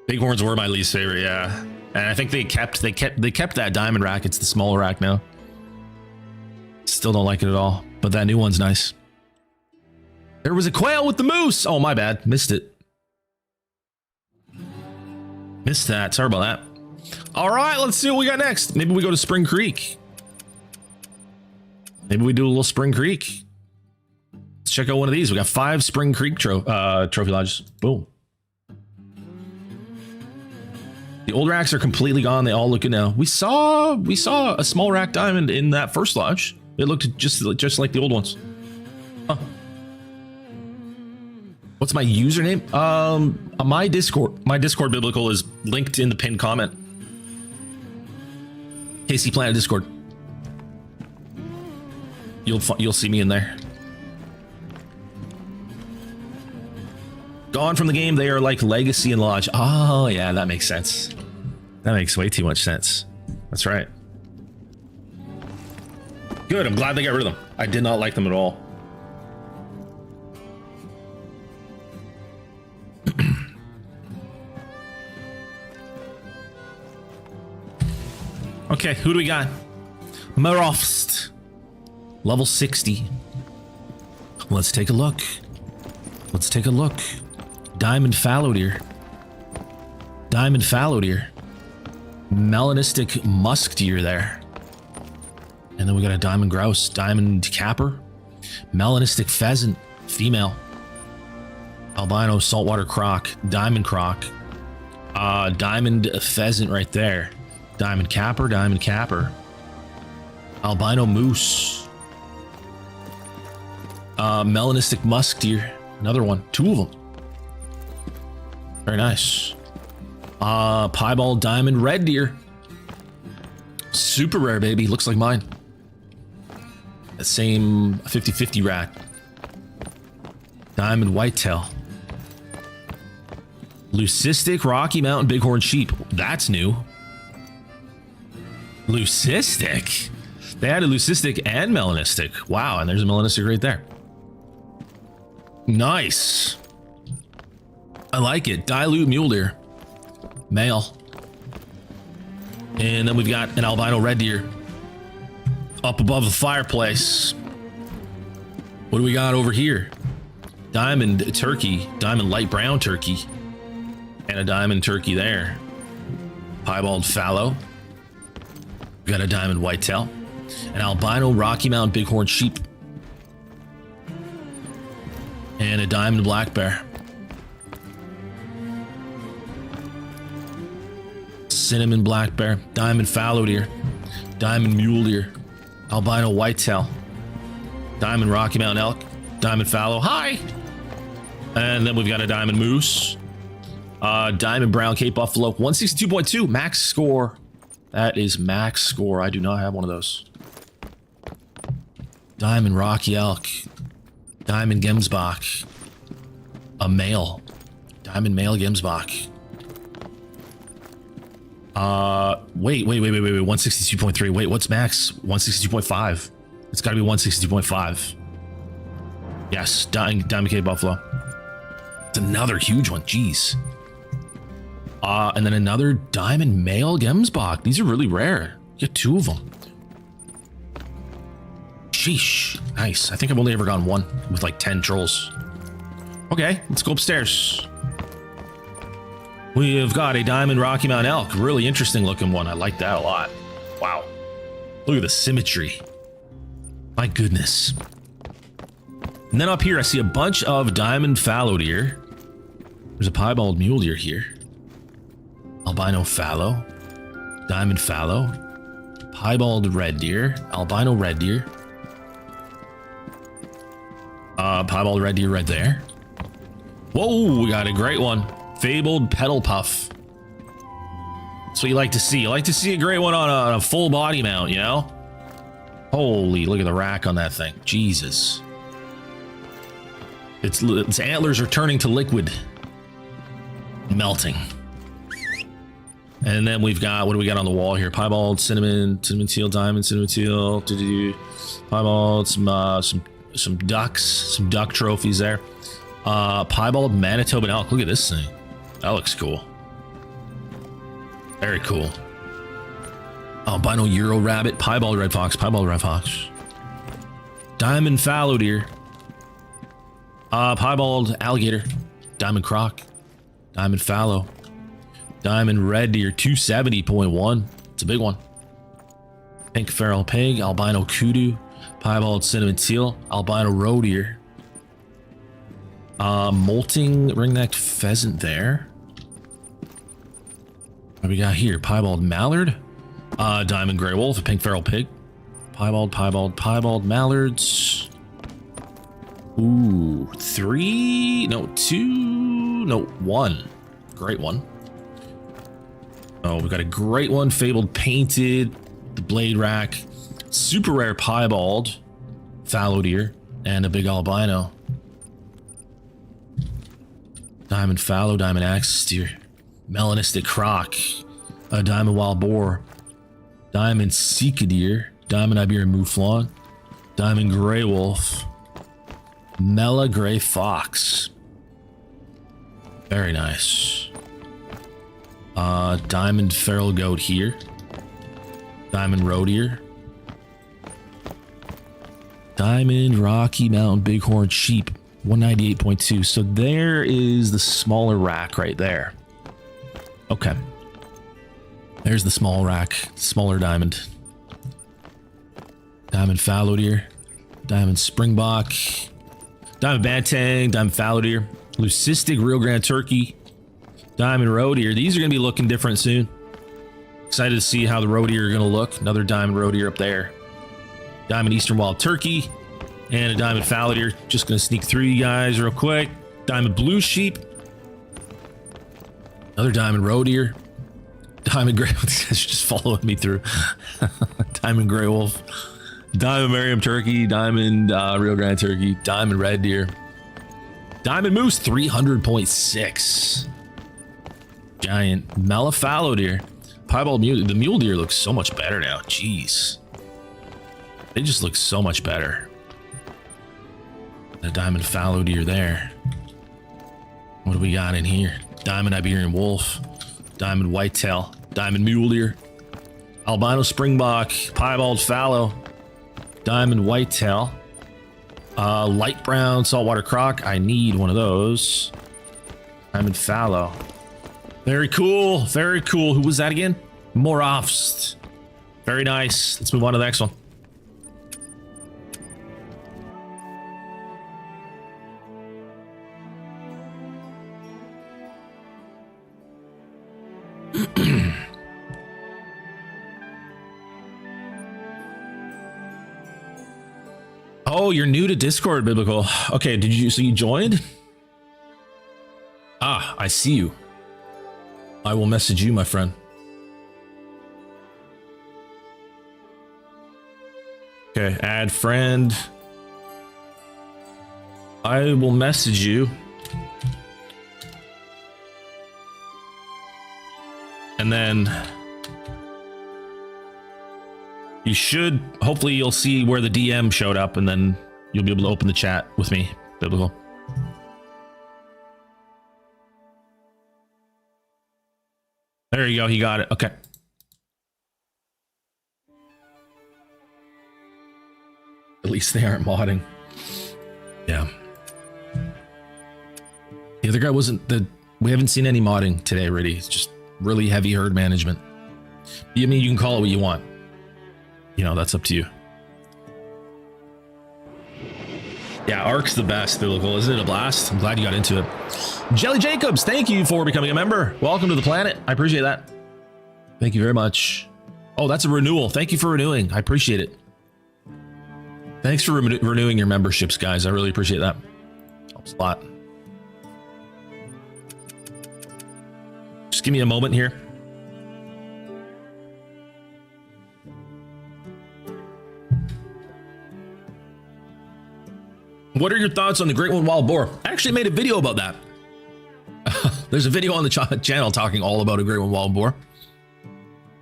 Bighorns were my least favorite, yeah. And I think they kept that diamond rack. It's the smaller rack now. Still don't like it at all, but that new one's nice. There was a quail with the moose. Oh, my bad. Missed it. Missed that. Sorry about that. All right, let's see what we got next. Maybe we go to Spring Creek. Maybe we do a little Spring Creek. Let's check out one of these. We got 5 Spring Creek trophy lodges. Boom. The old racks are completely gone. They all look good now. We saw a small rack diamond in that first lodge. It looked just like the old ones. Huh. What's my username? My Discord biblical is linked in the pinned comment. KC Planet Discord. You'll see me in there. Gone from the game. They are like Legacy and Lodge. Oh yeah, that makes sense. That makes way too much sense. That's right. Good, I'm glad they got rid of them. I did not like them at all. Okay, who do we got? Marofst. Level 60. Let's take a look. Let's take a look. Diamond fallow deer. Diamond fallow deer. Melanistic musk deer there. And then we got a diamond grouse. Diamond capper. Melanistic pheasant. Female. Albino saltwater croc. Diamond croc. Diamond pheasant right there. Diamond capper. Diamond capper. Albino moose. Melanistic musk deer. Another one. Two of them. Very nice. Piebald diamond red deer. Super rare, baby. Looks like mine. That same 50-50 rat. Diamond whitetail. Leucistic Rocky Mountain bighorn sheep. That's new. Leucistic? They had a leucistic and melanistic. Wow, and there's a melanistic right there. Nice. I like it. Dilute mule deer. Male. And then we've got an albino red deer up above the fireplace. What do we got over here? Diamond turkey, diamond light brown turkey, and a diamond turkey there. Piebald fallow. We've got a diamond whitetail, an albino Rocky Mountain bighorn sheep, and a diamond black bear. Cinnamon black bear, diamond fallow deer, diamond mule deer, albino whitetail, diamond Rocky Mountain elk, diamond fallow, hi! And then we've got a diamond moose, diamond brown Cape buffalo, 162.2 max score. That is max score. I do not have one of those. Diamond Rocky elk, diamond gemsbok, a male, diamond male gemsbok. Wait, 162.3. Wait, what's max? 162.5. It's gotta be 162.5. Yes, Diamond Cape Buffalo. It's another huge one, jeez. And then another diamond male gemsbok. These are really rare. You get two of them. Sheesh, nice. I think I've only ever gone one with like 10 trolls. Okay, let's go upstairs. We have got a diamond Rocky Mountain elk. Really interesting looking one. I like that a lot. Wow. Look at the symmetry. My goodness. And then up here, I see a bunch of diamond fallow deer. There's a piebald mule deer here. Albino fallow. Diamond fallow. Piebald red deer. Albino red deer. Piebald red deer right there. Whoa, we got a great one. Fabled petal puff. That's what you like to see. You like to see a great one on a full body mount, you know? Holy, look at the rack on that thing. Jesus. Its antlers are turning to liquid. Melting. And then we've got, what do we got on the wall here? Piebald, cinnamon teal, diamond, cinnamon teal. Piebald, some ducks, some duck trophies there. Piebald Manitoban elk. Look at this thing. That looks cool. Very cool. Albino Euro rabbit, piebald red fox, piebald red fox. Diamond fallow deer. Piebald alligator. Diamond croc. Diamond fallow. Diamond red deer, 270.1. It's a big one. Pink feral pig, albino kudu, piebald cinnamon teal, albino roe deer. Molting ring-necked pheasant there. What do we got here? Piebald mallard, diamond gray wolf, a pink feral pig, piebald mallards. Ooh, one. Great one. Oh, we got a great one, fabled painted, the blade rack, super rare piebald, fallow deer, and a big albino. Diamond fallow, diamond axis deer, melanistic croc, A diamond wild boar. Diamond Sika deer. Diamond Iberian mouflon. Diamond gray wolf. Mela gray fox. Very nice. Diamond feral goat here. Diamond roe deer. Diamond Rocky Mountain bighorn sheep. 198.2. So there is the smaller rack right there. Okay. There's the small rack. Smaller diamond. Diamond fallow deer. Diamond springbok. Diamond bantang. Diamond fallow deer. Leucistic Rio Grande turkey. Diamond roe deer. These are going to be looking different soon. Excited to see how the roe deer are going to look. Another diamond roe deer up there. Diamond eastern wild turkey. And a diamond fallow deer. Just going to sneak through you guys real quick. Diamond blue sheep. Another diamond roe deer. Diamond gray. These guys are just following me through. Diamond gray wolf. Diamond Merriam turkey. Diamond Rio Grande turkey. Diamond red deer. Diamond moose 300.6. Giant Mela fallow deer. Piebald mule. The mule deer looks so much better now. Jeez. They just look so much better. The diamond fallow deer there. What do we got in here? Diamond Iberian wolf. Diamond whitetail. Diamond mule deer. Albino springbok. Piebald fallow. Diamond whitetail. Light brown saltwater croc. I need one of those. Diamond fallow. Very cool. Very cool. Who was that again? Morofst. Very nice. Let's move on to the next one. Oh, you're new to Discord, Biblical. Okay, so you joined? Ah, I see you. I will message you, my friend. Okay, add friend. I will message you. And then you should, hopefully you'll see where the DM showed up, and then you'll be able to open the chat with me, Biblical. There you go, he got it. Okay. At least they aren't modding. Yeah. The other guy we haven't seen any modding today, really. It's just really heavy herd management. I mean, you can call it what you want. You know, that's up to you. Yeah, Ark's the best, Biblical. Isn't it a blast? I'm glad you got into it. Jelly Jacobs, thank you for becoming a member. Welcome to the planet. I appreciate that. Thank you very much. Oh, that's a renewal. Thank you for renewing. I appreciate it. Thanks for renewing your memberships, guys. I really appreciate that. Helps a lot. Just give me a moment here. What are your thoughts on the great one wild boar? I actually made a video about that. There's a video on the channel talking all about a great one wild boar,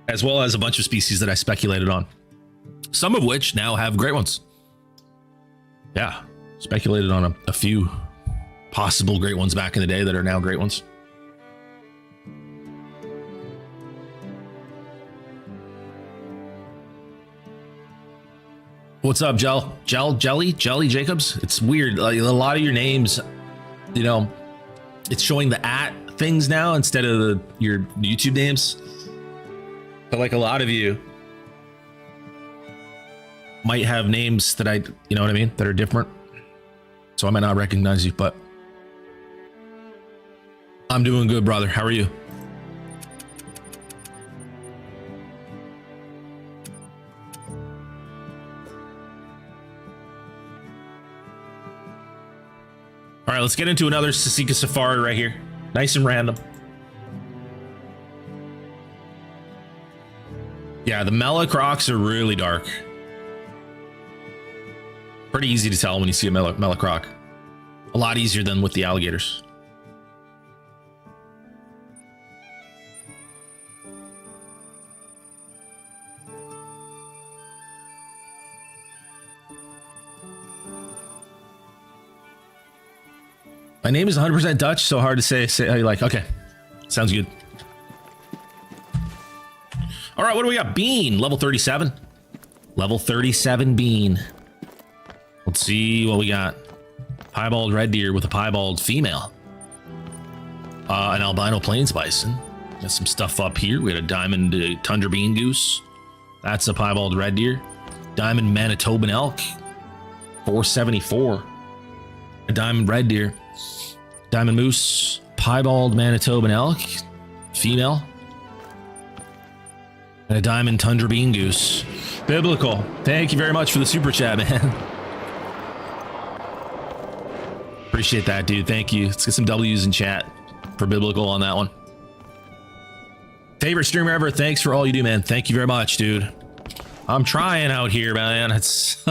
as well as a bunch of species that I speculated on, some of which now have great ones. Yeah, speculated on a few possible great ones back in the day that are now great ones. What's up, Jelly Jacobs? It's weird. Like, a lot of your names, you know, it's showing the at things now instead of your YouTube names. But like a lot of you might have names that you know what I mean, that are different. So I might not recognize you, but I'm doing good, brother. How are you? All right, let's get into another Sasika Safari right here. Nice and random. Yeah, the Mela crocs are really dark. Pretty easy to tell when you see a Mela croc. A lot easier than with the alligators. My name is 100% Dutch, so hard to say how you like. Okay, sounds good. All right, what do we got? Bean, level 37. Level 37 Bean. Let's see what we got. Piebald red deer with a piebald female. An albino plains bison. Got some stuff up here. We had a diamond tundra bean goose. That's a piebald red deer. Diamond Manitoban elk. 474. A diamond red deer. Diamond moose. Piebald Manitoban elk. Female. And a diamond tundra bean goose. Biblical. Thank you very much for the super chat, man. Appreciate that, dude. Thank you. Let's get some W's in chat for Biblical on that one. Favorite streamer ever. Thanks for all you do, man. Thank you very much, dude. I'm trying out here, man. It's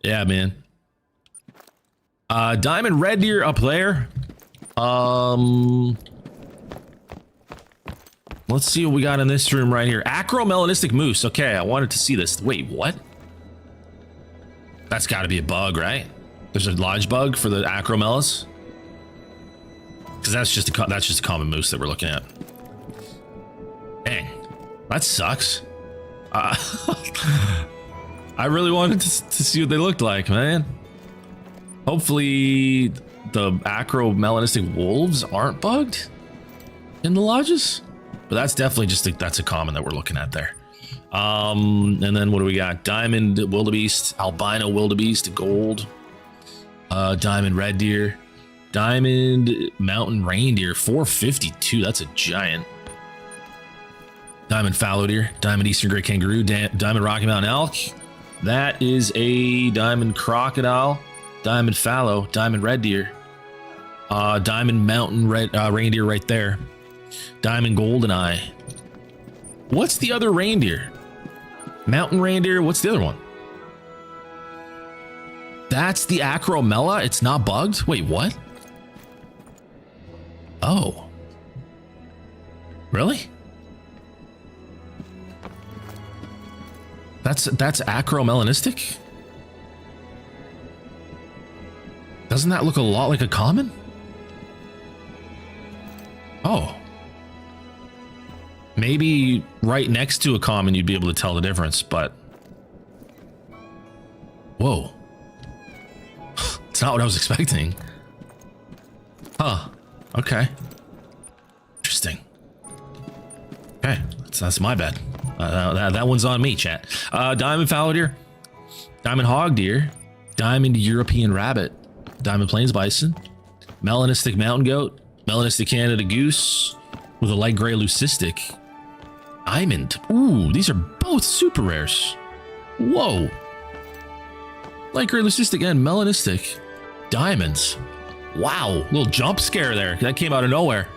yeah, man. Diamond red deer up there. Let's see what we got in this room right here. Acromelanistic moose. Okay, I wanted to see this. Wait, what? That's got to be a bug, right? There's a lodge bug for the acromelas. Because that's just a common moose that we're looking at. Dang, that sucks. I really wanted to see what they looked like, man. Hopefully the acromelanistic wolves aren't bugged in the lodges. But that's definitely that's a common that we're looking at there. And then what do we got? Diamond wildebeest, albino wildebeest, gold, diamond red deer, diamond mountain reindeer, 452. That's a giant. Diamond fallow deer, diamond eastern gray kangaroo, diamond Rocky Mountain elk. That is a diamond crocodile, diamond fallow, diamond red deer, diamond mountain reindeer right there. Diamond goldeneye. What's the other reindeer? Mountain reindeer. What's the other one? That's the acromela. It's not bugged. Wait, what? Oh, really? That's acromelanistic. Doesn't that look a lot like a common? Oh. Maybe right next to a common you'd be able to tell the difference, but whoa. It's not what I was expecting. Huh. Okay. Interesting. Okay, that's my bad. That one's on me, chat. Diamond fallow deer, diamond hog deer, diamond European rabbit, diamond plains bison, melanistic mountain goat, melanistic Canada goose with a light gray leucistic. Diamond. Ooh, these are both super rares. Whoa. Light gray leucistic and melanistic. Diamonds. Wow. Little jump scare there. That came out of nowhere.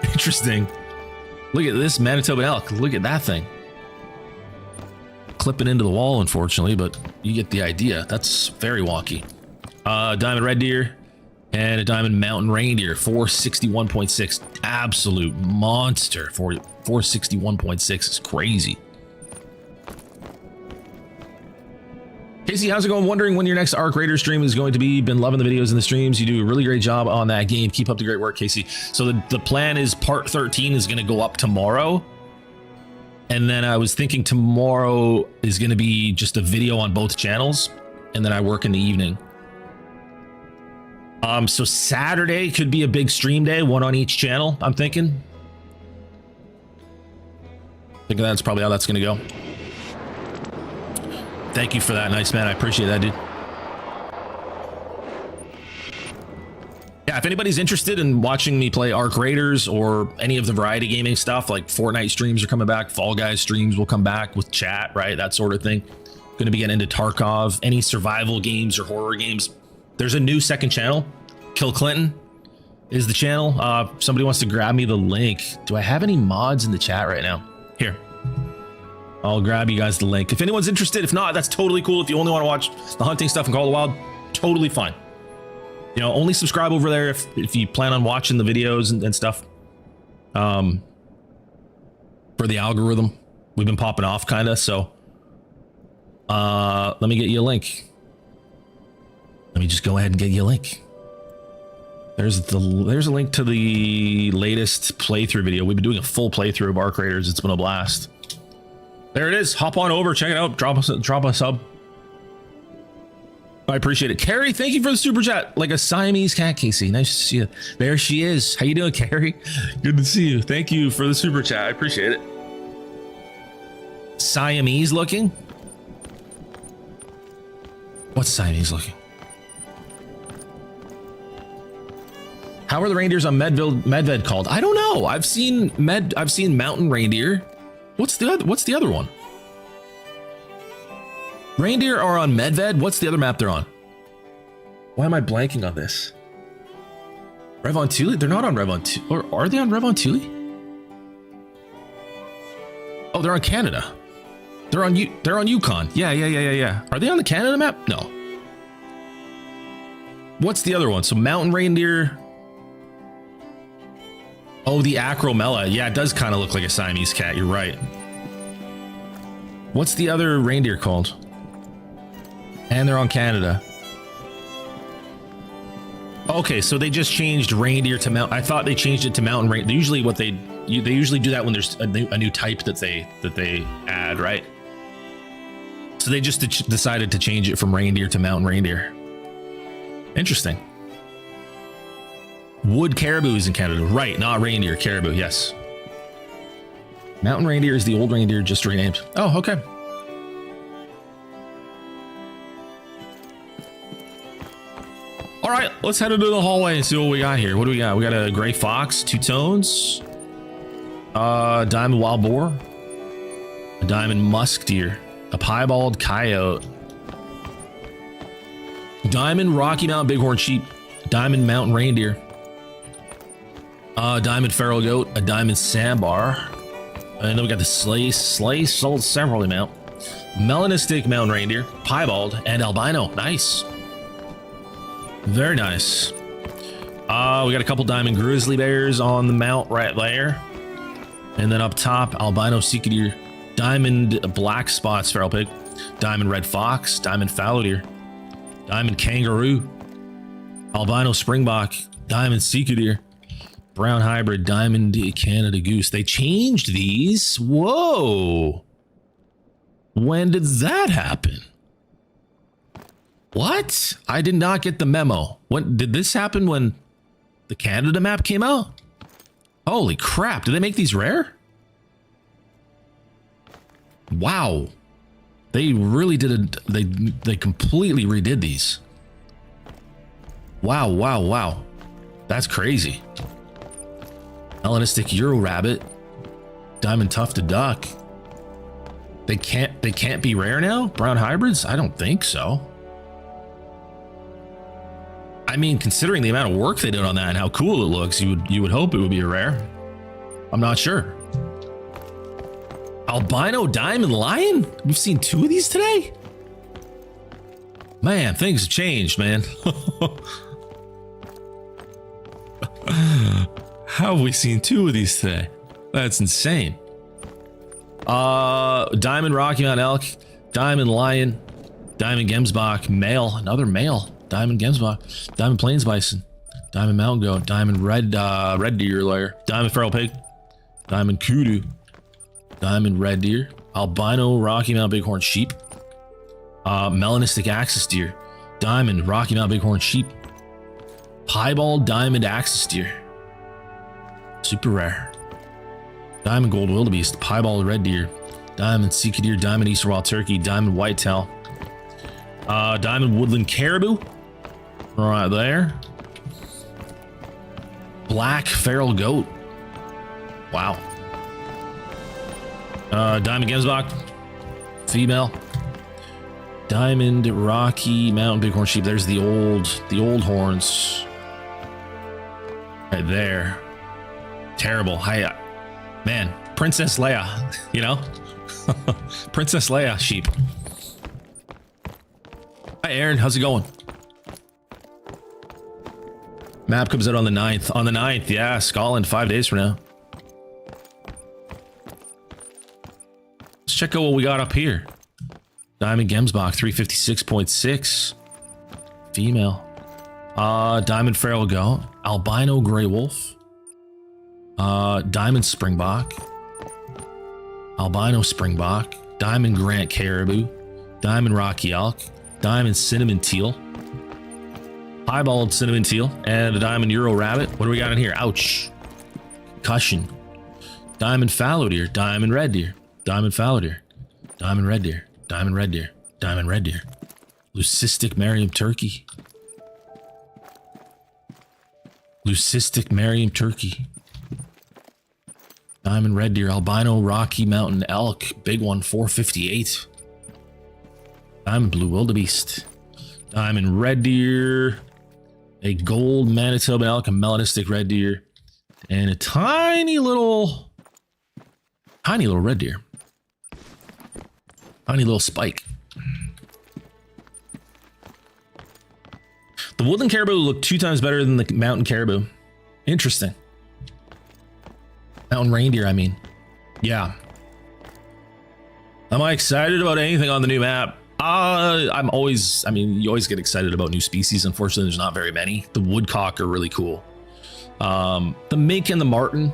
Interesting. Look at this Manitoban elk. Look at that thing. Clipping into the wall, unfortunately, but you get the idea. That's very wonky. Diamond red deer and a diamond mountain reindeer. 461.6. Absolute monster. 461.6 is crazy. Casey, how's it going? Wondering when your next Arc Raider stream is going to be. Been loving the videos and the streams. You do a really great job on that game. Keep up the great work, Casey. So the plan is part 13 is going to go up tomorrow. And then I was thinking tomorrow is going to be just a video on both channels. And then I work in the evening. So Saturday could be a big stream day, one on each channel, I'm thinking. Thinking that's probably how that's going to go. Thank you for that. Nice, man. I appreciate that, dude. Yeah, if anybody's interested in watching me play Arc Raiders or any of the variety gaming stuff, like Fortnite streams are coming back, Fall Guys streams will come back with chat, right? That sort of thing. Going to be getting into Tarkov, any survival games or horror games. There's a new second channel. Kill Clinton is the channel. Somebody wants to grab me the link. Do I have any mods in the chat right now? Here. I'll grab you guys the link. If anyone's interested, if not, that's totally cool. If you only want to watch the hunting stuff and Call of the Wild, totally fine. You know, only subscribe over there if you plan on watching the videos and stuff. For the algorithm, we've been popping off kind of, so let me get you a link. Let me just go ahead and get you a link. There's a link to the latest playthrough video. We've been doing a full playthrough of Arc Raiders. It's been a blast. There it is. Hop on over, check it out. Drop a sub. I appreciate it. Carrie, thank you for the super chat. Like a Siamese cat, Casey. Nice to see you. There she is. How you doing, Carrie? Good to see you. Thank you for the super chat. I appreciate it. Siamese looking? What's Siamese looking? How are the reindeers on Medved called? I don't know. I've seen mountain reindeer. What's the other one? Reindeer are on Medved. What's the other map they're on? Why am I blanking on this? Revontuli? They're not on Revontuli. Or are they on Revontuli? Oh, they're on Canada. They're on Yukon. Yeah. Are they on the Canada map? No. What's the other one? So mountain reindeer. Oh, the Acromella. Yeah, it does kind of look like a Siamese cat. You're right. What's the other reindeer called? And they're on Canada. Okay, so they just changed reindeer to mount. I thought they changed it to mountain reindeer. Usually, they usually do that when there's a new type that they add, right? So they just decided to change it from reindeer to mountain reindeer. Interesting. Wood caribou is in Canada, right? Not reindeer, caribou. Yes. Mountain reindeer is the old reindeer, just renamed. Oh, okay. All right, let's head into the hallway and see what we got here. What do we got? We got a gray fox, two tones, diamond wild boar, a diamond musk deer, a piebald coyote, diamond Rocky Mountain bighorn sheep, diamond mountain reindeer, diamond feral goat, a diamond sandbar, and then we got the slice sold several amount, melanistic mountain reindeer, piebald, and albino. Nice. Very nice. We got a couple diamond grizzly bears on the mount right there. And then up top, albino sika deer, diamond black spots feral pig, diamond red fox, diamond fallow deer, diamond kangaroo, albino springbok, diamond sika deer, brown hybrid, diamond Canada goose. They changed these. Whoa. When did that happen? What? I did not get the memo. When did this happen? When the Canada map came out? Holy crap. Did they make these rare? Wow. They really did they completely redid these. Wow. That's crazy. Melanistic Euro rabbit. Diamond tufted duck. They can't be rare now? Brown hybrids? I don't think so. I mean, considering the amount of work they did on that and how cool it looks, you would hope it would be a rare. I'm not sure. Albino diamond lion? We've seen two of these today? Man, things have changed, man. How have we seen two of these today? That's insane. Diamond Rocky Mountain elk, diamond lion, diamond gemsbok, male, another male. Diamond gemsbok, diamond plains bison, diamond mountain goat, diamond red deer layer, diamond feral pig, diamond kudu, diamond red deer, albino Rocky Mountain bighorn sheep, melanistic axis deer, diamond Rocky Mountain bighorn sheep, piebald diamond axis deer, super rare, diamond gold wildebeest, piebald red deer, diamond sika deer, diamond eastern wild turkey, diamond whitetail, diamond woodland caribou. Right there. Black feral goat. Wow. Diamond gemsbok. Female. Diamond Rocky Mountain bighorn sheep. There's the old horns. Right there. Terrible. Hi, man. Princess Leia, you know? Princess Leia sheep. Hi, Aaron. How's it going? Map comes out on the 9th. On the 9th, yeah. Scotland, 5 days from now. Let's check out what we got up here. Diamond Gemsbok, 356.6. Female. Diamond feral goat. Albino gray wolf. Diamond springbok. Albino springbok. Diamond Grant caribou. Diamond Rocky elk. Diamond cinnamon teal. Piebald cinnamon teal. And a diamond Euro rabbit. What do we got in here? Ouch. Concussion. Diamond fallow deer. Diamond red deer. Diamond fallow deer. Diamond red deer. Diamond red deer. Diamond red deer. Leucistic Merriam turkey. Leucistic Merriam turkey. Diamond red deer. Albino Rocky Mountain elk. Big one, 458. Diamond blue wildebeest. Diamond red deer. A gold Manitoba elk. A melanistic red deer. And a tiny little red deer. Tiny little spike. The woodland caribou look 2 times better than the mountain caribou. Interesting. Mountain reindeer, I mean. Yeah. Am I excited about anything on the new map? I'm always, I mean, you always get excited about new species. Unfortunately, there's not very many. The woodcock are really cool. The mink and the marten.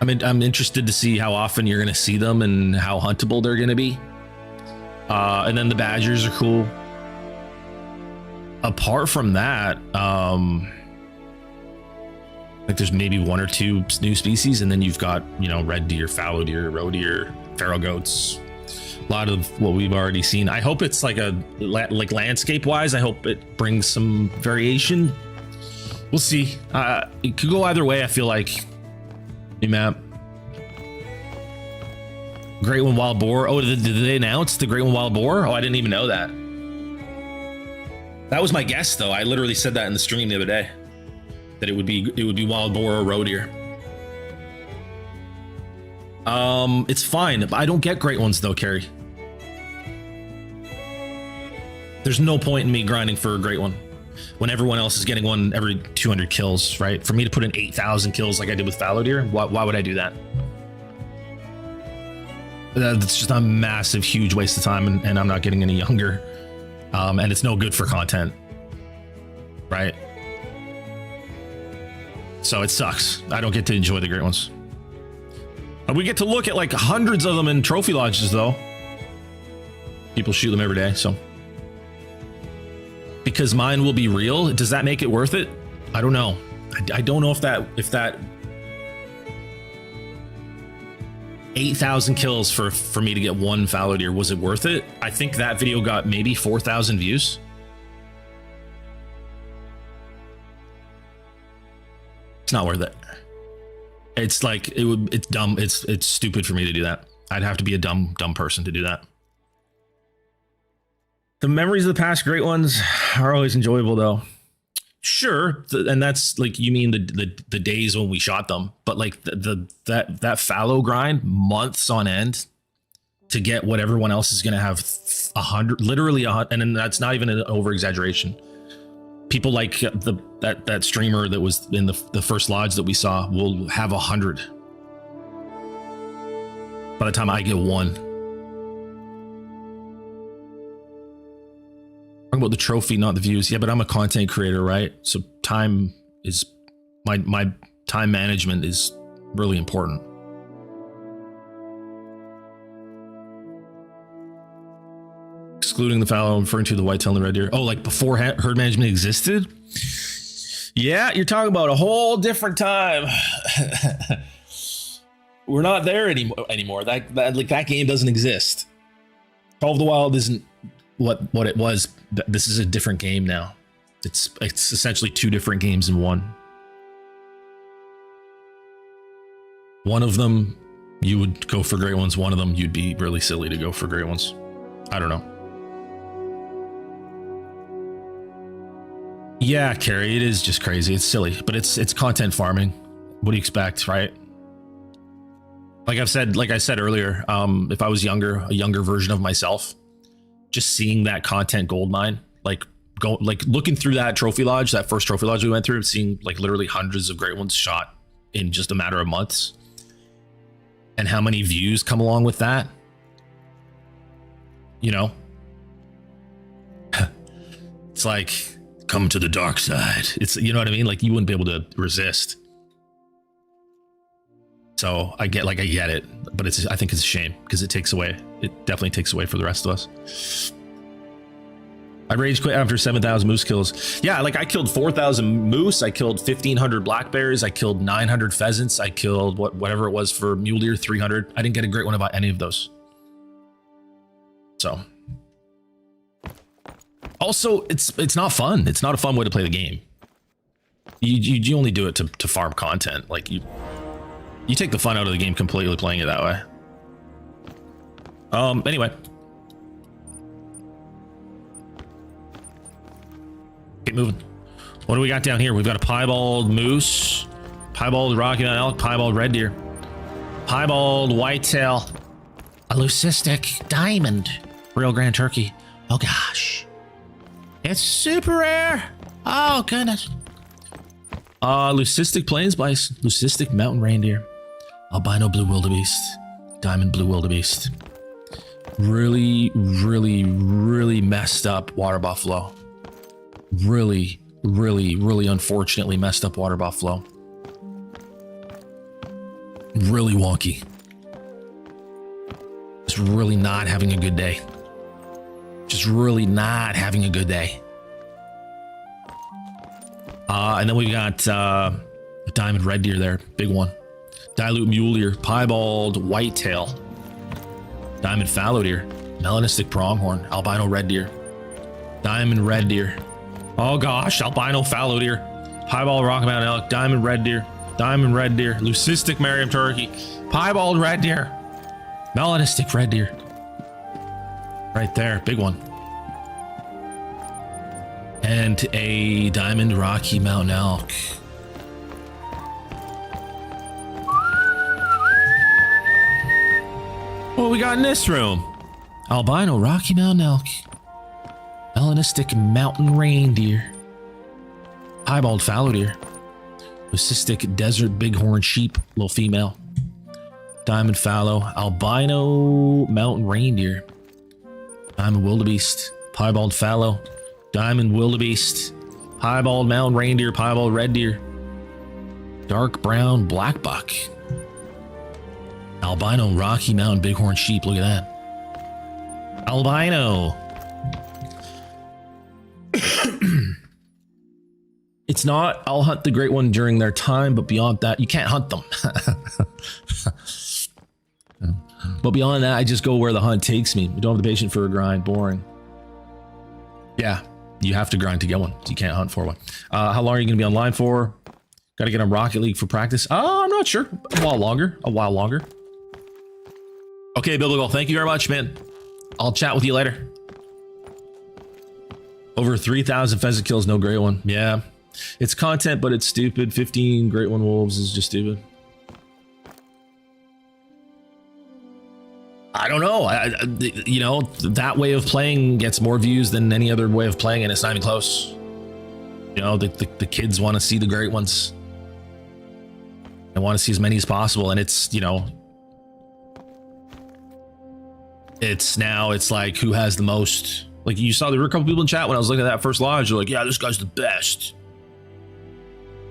I'm interested to see how often you're going to see them and how huntable they're going to be. And then the badgers are cool. Apart from that, like there's maybe 1 or 2 new species, and then you've got, you know, red deer, fallow deer, roe deer, feral goats. A lot of what we've already seen. I hope it's like landscape wise, I hope it brings some variation. We'll see. It could go either way, I feel like. New map. Great One Wild Boar. Oh, did they announce the Great One Wild Boar? Oh, I didn't even know that. That was my guess, though. I literally said that in the stream the other day, that it would be wild boar or roe deer. It's fine. I don't get great ones though, Carrie. There's no point in me grinding for a great one when everyone else is getting one every 200 kills, right? For me to put in 8,000 kills like I did with fallow deer, why would I do that? That's just a massive, huge waste of time, and I'm not getting any younger. And it's no good for content, right? So it sucks. I don't get to enjoy the great ones. We get to look at like hundreds of them in trophy lodges, though. People shoot them every day, so. Because mine will be real, does that make it worth it? I don't know. I don't know if that 8,000 kills for me to get one fallow deer, was it worth it? I think that video got maybe 4,000 views. It's not worth it. It's like it's dumb. It's stupid for me to do that. I'd have to be a dumb person to do that. The memories of the past great ones are always enjoyable, though. Sure, and that's like, you mean the days when we shot them, but like that fallow grind, months on end to get what everyone else is going to have 100, literally 100, and then that's not even an over exaggeration. People like that streamer that was in the first lodge that we saw will have 100 by the time I get one. Talking about the trophy, not the views. Yeah, but I'm a content creator, right? So time is my time management is really important. Excluding the fallow, I'm referring to the whitetail and the red deer. Oh, like before herd management existed? Yeah, you're talking about a whole different time. We're not there anymore. That game doesn't exist. Call of the Wild isn't what it was. This is a different game now. It's essentially 2 different games in one. One of them you would go for great ones. One of them you'd be really silly to go for great ones. I don't know. Yeah, Carrie, it is just crazy. It's silly, but it's content farming. What do you expect, right? Like I said earlier, if I was younger, a younger version of myself, just seeing that content gold mine, like looking through that trophy lodge, that first trophy lodge we went through, seeing like literally hundreds of great ones shot in just a matter of months, and how many views come along with that, you know. It's like, come to the dark side. It's, you know what I mean? Like, you wouldn't be able to resist. So I get it, but I think it's a shame because it definitely takes away for the rest of us. I rage quit after 7,000 moose kills. Yeah, like I killed 4,000 moose. I killed 1,500 black bears. I killed 900 pheasants. I killed whatever it was for mule deer, 300. I didn't get a great one about any of those. So. Also, it's not fun. It's not a fun way to play the game. You only do it to farm content. Like you take the fun out of the game completely playing it that way. Anyway. Keep moving. What do we got down here? We've got a piebald moose, piebald Rocky Mountain elk, piebald red deer, piebald whitetail, a leucistic diamond, real grand turkey. Oh gosh. It's super rare. Oh goodness. Leucistic plains bison, leucistic mountain reindeer, albino blue wildebeest, diamond blue wildebeest. Really, really, really messed up water buffalo. Really, really, really unfortunately messed up water buffalo. Really wonky. Just really not having a good day. Just really not having a good day. And then we got a diamond red deer there, big one. Dilute mule deer, piebald whitetail, diamond fallow deer, melanistic pronghorn, albino red deer, diamond red deer. Oh gosh, albino fallow deer, piebald Rocky Mountain elk, diamond red deer, leucistic Merriam turkey, piebald red deer, melanistic red deer. Right there, big one. And a diamond Rocky Mountain elk. What we got in this room? Albino Rocky Mountain elk, melanistic mountain reindeer, piebald fallow deer, leucistic desert bighorn sheep, little female, diamond fallow, albino mountain reindeer, diamond wildebeest, piebald fallow, diamond wildebeest, piebald mountain reindeer, piebald red deer, dark brown black buck, albino Rocky Mountain bighorn sheep. Look at that. Albino. It's not, I'll hunt the great one during their time, but beyond that, you can't hunt them. But beyond that, I just go where the hunt takes me. I don't have the patience for a grind. Boring. Yeah, you have to grind to get one. You can't hunt for one. How long are you going to be online for? Got to get on Rocket League for practice. I'm not sure. A while longer. Okay, Biblical, thank you very much, man. I'll chat with you later. Over 3,000 pheasant kills, no great one. Yeah, it's content, but it's stupid. 15 great one wolves is just stupid. I don't know. You know, that way of playing gets more views than any other way of playing, and it's not even close. You know, the kids want to see the great ones. They want to see as many as possible, and it's, you know, it's like who has the most. Like, you saw there were a couple people in chat when I was looking at that first lodge. They're like, yeah, this guy's the best.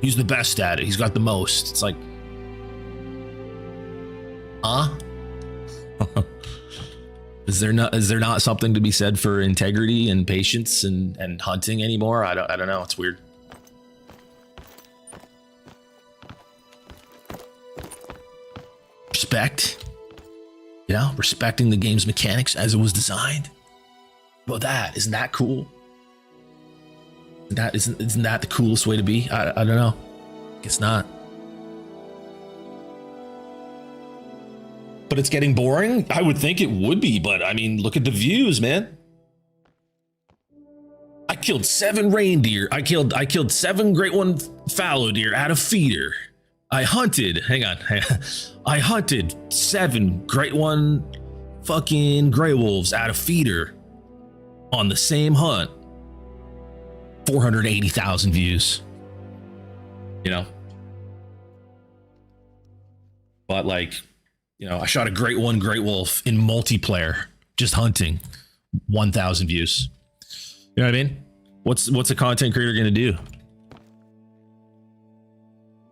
He's the best at it. He's got the most. It's like, huh? Is there not something to be said for integrity and patience and hunting anymore? I don't know. It's weird. Respect. You know, respecting the game's mechanics as it was designed. Well, isn't that cool? Isn't that the coolest way to be? I don't know. Guess not. But it's getting boring. I would think it would be, but I mean, look at the views, man. I killed 7 reindeer. I killed 7 great one fallow deer out of feeder. I hunted. Hang on. I hunted 7 great one fucking gray wolves out of feeder on the same hunt. 480,000 views. You know? But like, you know, I shot a great one great wolf in multiplayer, just hunting, 1,000 views. You know what I mean? What's a content creator gonna do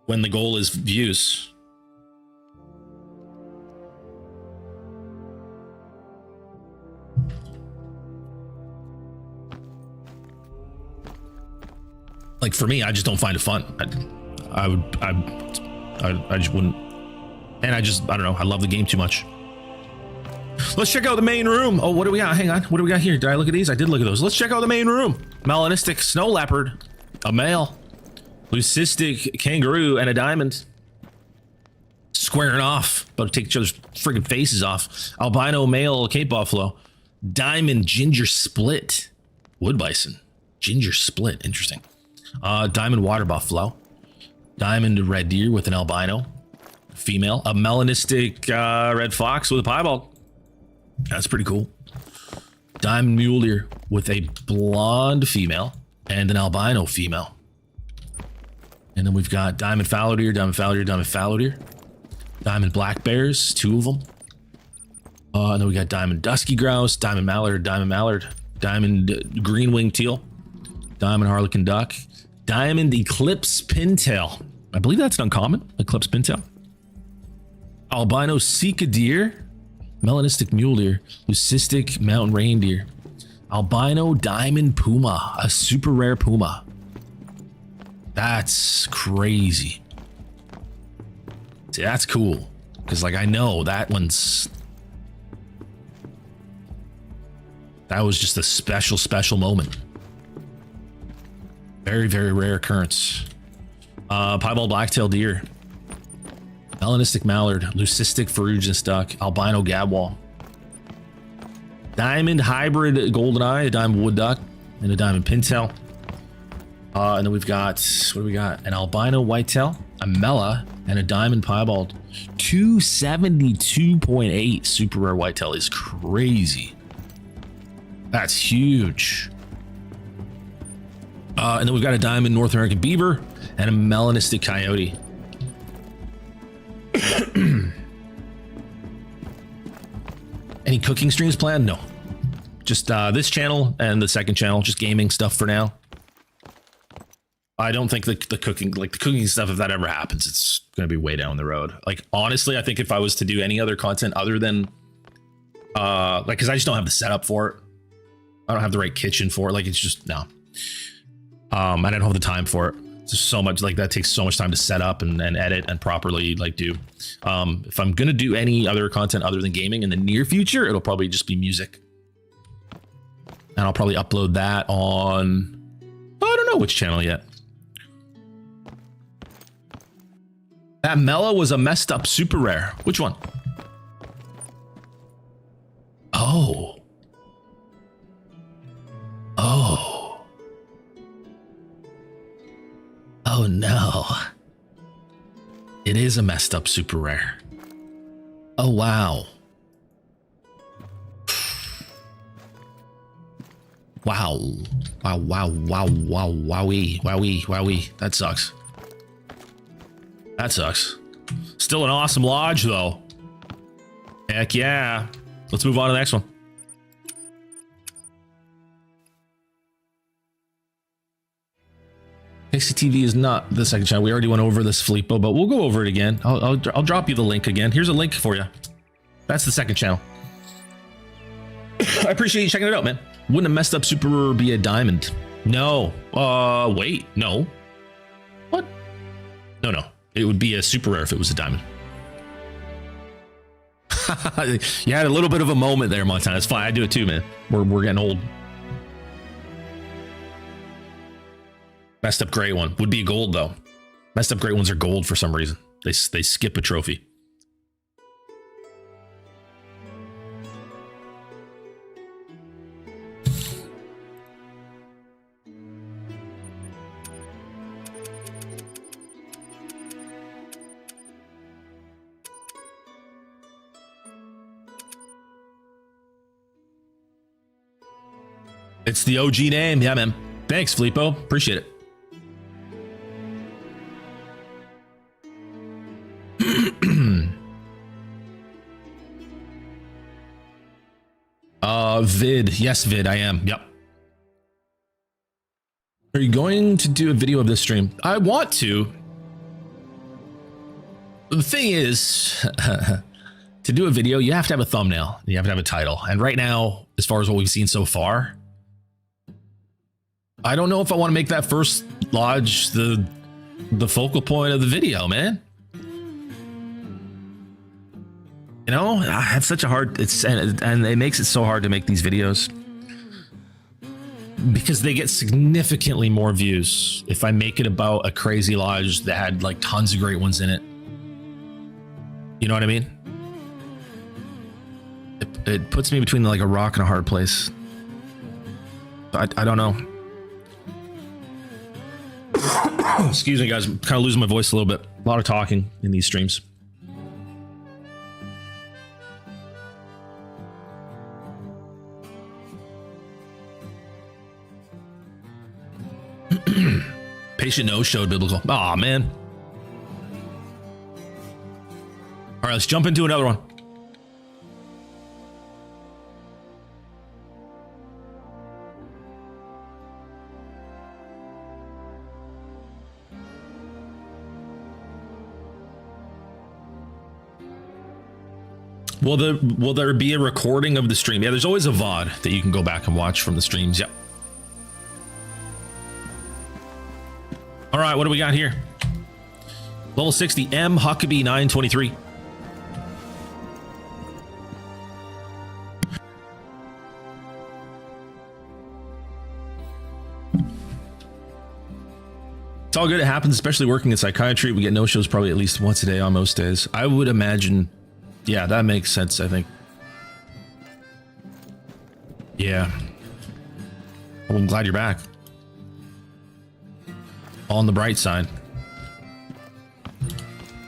when the goal is views? Like for me, I just don't find it fun. I just wouldn't. And I don't know. I love the game too much. Let's check out the main room. Oh, what do we got? Hang on. What do we got here? Did I look at these? I did look at those. Let's check out the main room. Melanistic snow leopard, a male, leucistic kangaroo, and a diamond. Squaring off, about to take each other's friggin' faces off. Albino male Cape buffalo, diamond ginger split, wood bison, ginger split. Interesting. Diamond water buffalo, diamond red deer with an albino female, a melanistic red fox with a piebald. That's pretty cool. Diamond mule deer with a blonde female and an albino female. And then we've got diamond fallow deer, diamond fallow deer, diamond fallow deer, diamond black bears, 2 of them. And then we got diamond dusky grouse, diamond mallard, diamond green winged teal, diamond harlequin duck, diamond eclipse pintail. I believe that's an uncommon, eclipse pintail. Albino sika deer, melanistic mule deer, leucistic mountain reindeer, albino diamond puma, a super rare puma. That's crazy. See, that's cool. Because, like, I know that one's... That was just a special moment. Very, very rare occurrence. Piebald blacktail deer. Melanistic mallard, leucistic ferruginous duck, albino gabwall. Diamond hybrid goldeneye, a diamond wood duck, and a diamond pintail. And then we've got, what do we got? An albino whitetail, a mela, and a diamond piebald. 272.8 super rare whitetail is crazy. That's huge. And then we've got a diamond North American beaver and a melanistic coyote. Any cooking streams planned? No. Just this channel and the second channel, just gaming stuff for now. I don't think the cooking, like the cooking stuff, if that ever happens, it's going to be way down the road. Like, honestly, I think if I was to do any other content other than, like, because I just don't have the setup for it. I don't have the right kitchen for it. Like, it's just, no. I don't have the time for it. It's just so much, like, that takes so much time to set up and edit and properly, like, do. If I'm going to do any other content other than gaming in the near future, it'll probably just be music. And I'll probably upload that on, I don't know which channel yet. That Mellow was a messed up super rare. Which one? Oh. Oh. Oh no. It is a messed up super rare. Oh wow. Wow. Wow, wow, wow, wow, wowee, wowee, wowee. That sucks. That sucks. Still an awesome lodge, though. Heck yeah. Let's move on to the next one. KCTV is not the second channel. We already went over this, Filippo, but we'll go over it again. I'll drop you the link again. Here's a link for you. That's the second channel. I appreciate you checking it out, man. Wouldn't a messed up super be a diamond? No. Wait. No. What? No. It would be a super rare if it was a diamond. You had a little bit of a moment there, Montana. It's fine. I do it too, man. We're getting old. Messed up gray one would be gold, though. Messed up gray ones are gold for some reason. They skip a trophy. It's the OG name. Yeah, man. Thanks, Filippo. Appreciate it. Vid. Yes, Vid, I am. Yep. Are you going to do a video of this stream? I want to. The thing is, to do a video, you have to have a thumbnail. You have to have a title. And right now, as far as what we've seen so far, I don't know if I want to make that first lodge the focal point of the video, man. You know, I have such a hard, and it makes it so hard to make these videos because they get significantly more views if I make it about a crazy lodge that had like tons of great ones in it. You know what I mean? It puts me between like a rock and a hard place. I don't know. Excuse me, guys. I'm kind of losing my voice a little bit. A lot of talking in these streams. Patient no showed biblical. Aw, man. All right, let's jump into another one. Will there be a recording of the stream? Yeah, there's always a VOD that you can go back and watch from the streams. Yep. All right, what do we got here? Level 60, M Huckabee 923. It's all good. It happens, especially working in psychiatry. We get no-shows probably at least once a day on most days. I would imagine. Yeah, that makes sense, I think. Yeah. Well, I'm glad you're back. On the bright side.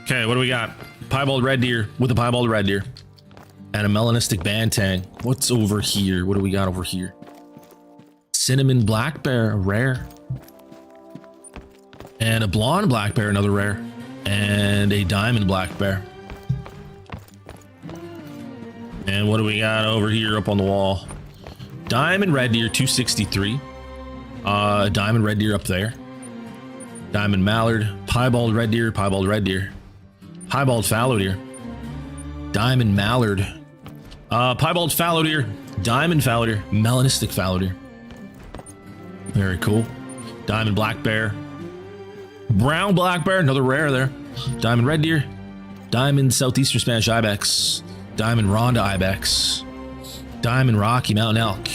Okay, what do we got? Piebald red deer with a piebald red deer. And a melanistic bantang. What's over here? What do we got over here? Cinnamon black bear, a rare. And a blonde black bear, another rare. And a diamond black bear. And what do we got over here up on the wall? Diamond red deer 263. Diamond red deer up there. Diamond mallard, piebald red deer, piebald red deer. Piebald fallow deer. Diamond mallard. Piebald fallow deer, diamond fallow deer, melanistic fallow deer. Very cool. Diamond black bear. Brown black bear, another rare there. Diamond red deer. Diamond southeastern Spanish ibex. Diamond Ronda ibex. Diamond Rocky Mountain elk.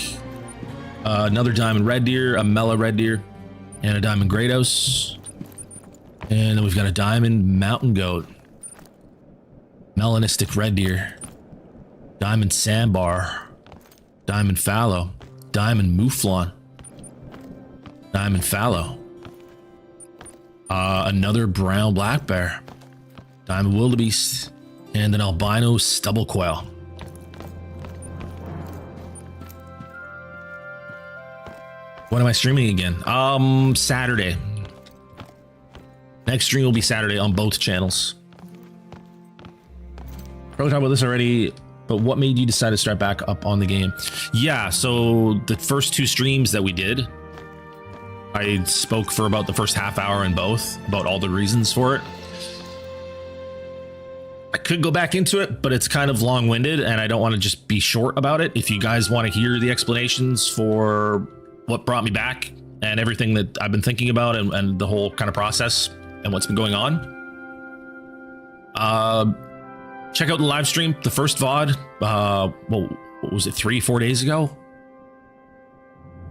Another diamond red deer, a Mela red deer, and a diamond Grados. And then we've got a diamond mountain goat. Melanistic red deer. Diamond sandbar. Diamond fallow. Diamond mouflon. Diamond fallow. Another brown black bear. Diamond wildebeest. And an albino stubble quail. When am I streaming again? Saturday. Next stream will be Saturday on both channels. Probably talked about this already, but what made you decide to start back up on the game? Yeah, so the first two streams that we did, I spoke for about the first half hour in both, about all the reasons for it. I could go back into it, but it's kind of long-winded, and I don't want to just be short about it. If you guys want to hear the explanations for what brought me back and everything that I've been thinking about and the whole kind of process and what's been going on, check out the live stream, the first VOD. Well, what was it, 3-4 days ago?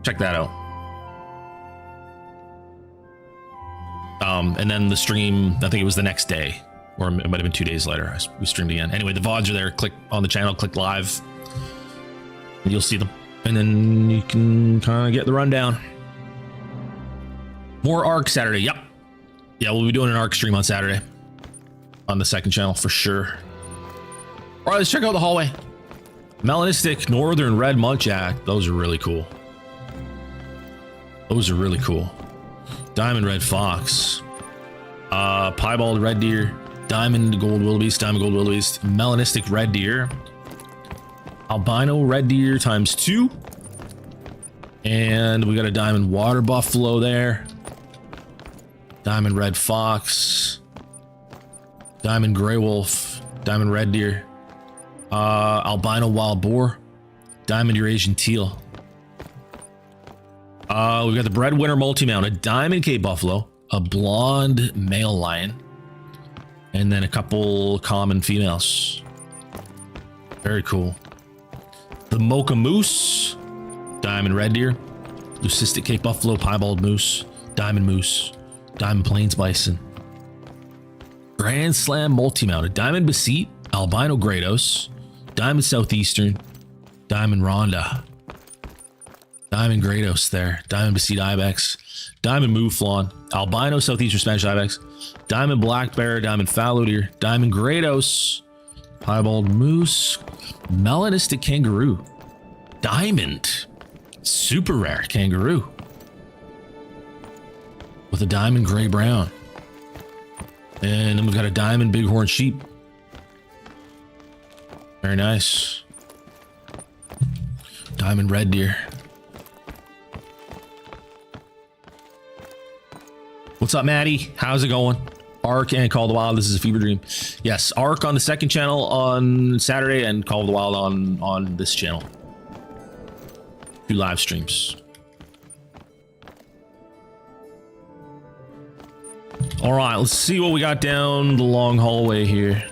Check that out. And then the stream, I think it was the next day, or it might have been 2 days later. We streamed again. Anyway, the VODs are there. Click on the channel, click live, and you'll see them. And then you can kind of get the rundown. More ARC Saturday. Yep. Yeah, we'll be doing an ARC stream on Saturday on the second channel for sure. All right, let's check out the hallway. Melanistic Northern Red Muntjac. Those are really cool. Those are really cool. Diamond Red Fox. Piebald Red Deer. Diamond Gold Wildebeest. Diamond Gold Wildebeest. Melanistic Red Deer. Albino Red Deer ×2. And we got a diamond water buffalo there. Diamond red fox. Diamond gray wolf. Diamond red deer. Albino wild boar. Diamond Eurasian teal. We've got the breadwinner multi-mount. A diamond Cape buffalo. A blonde male lion. And then a couple common females. Very cool. The mocha moose. Diamond red deer. Leucistic Cape buffalo. Piebald moose. Diamond plains bison. Grand Slam multi-mounted. Diamond Beseat. Albino Grados. Diamond Southeastern. Diamond Rhonda. Diamond Grados there. Diamond Beseat Ibex. Diamond Mouflon. Albino Southeastern Spanish Ibex. Diamond Black Bear. Diamond Fallow Deer. Diamond Grados. Piebald Moose. Melanistic Kangaroo. Diamond. Super rare kangaroo. With a diamond gray brown. And then we've got a diamond bighorn sheep. Very nice. Diamond red deer. What's up, Maddie? How's it going? Ark and Call of the Wild. This is a fever dream. Yes, Ark on the second channel on Saturday and Call of the Wild on this channel. 2 live streams. All right, let's see what we got down the long hallway here.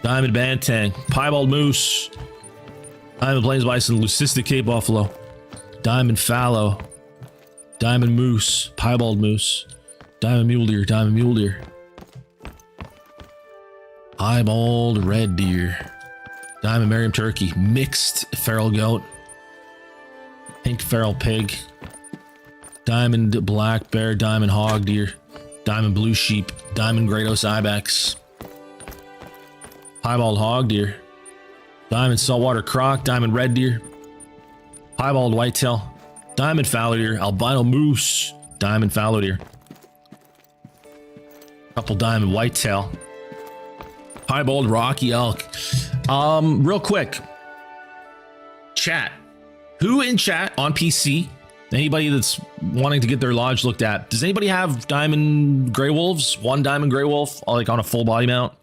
Diamond Bantang, Piebald Moose, Diamond Plains Bison, Leucistic Cape Buffalo, Diamond Fallow, Diamond Moose, Piebald Moose, Diamond Mule Deer, Piebald Red Deer, Diamond Merriam Turkey, Mixed Feral Goat, Pink Feral Pig, Diamond Black Bear, Diamond Hog Deer, Diamond Blue Sheep, Diamond Grados Ibex, Piebald Hog Deer, Diamond Saltwater Croc, Diamond Red Deer, Piebald Whitetail, Diamond Fallow Deer, Albino Moose, Diamond Fallow Deer, couple Diamond Whitetail, Piebald Rocky Elk. Real quick, chat. Who in chat on PC? Anybody that's wanting to get their lodge looked at, does anybody have diamond gray wolves? 1 diamond gray wolf, like on a full body mount?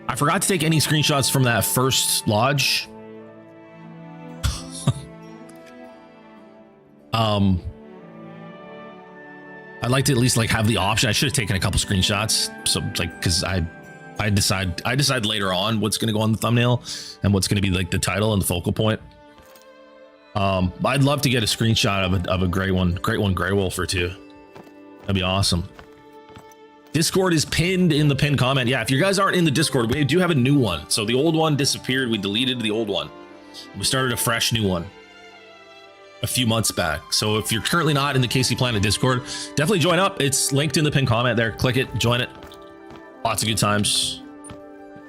I forgot to take any screenshots from that first lodge. I'd like to at least like have the option. I should have taken a couple screenshots, so like because I decide later on what's going to go on the thumbnail and what's going to be like the title and the focal point. I'd love to get a screenshot of a great one gray wolf or 2. That'd be awesome. Discord is pinned in the pinned comment. Yeah, if you guys aren't in the Discord, we do have a new one. So the old one disappeared. We deleted the old one. We started a fresh new one a few months back. So if you're currently not in the KC Planet Discord, definitely join up. It's linked in the pinned comment there. Click it, join it. Lots of good times.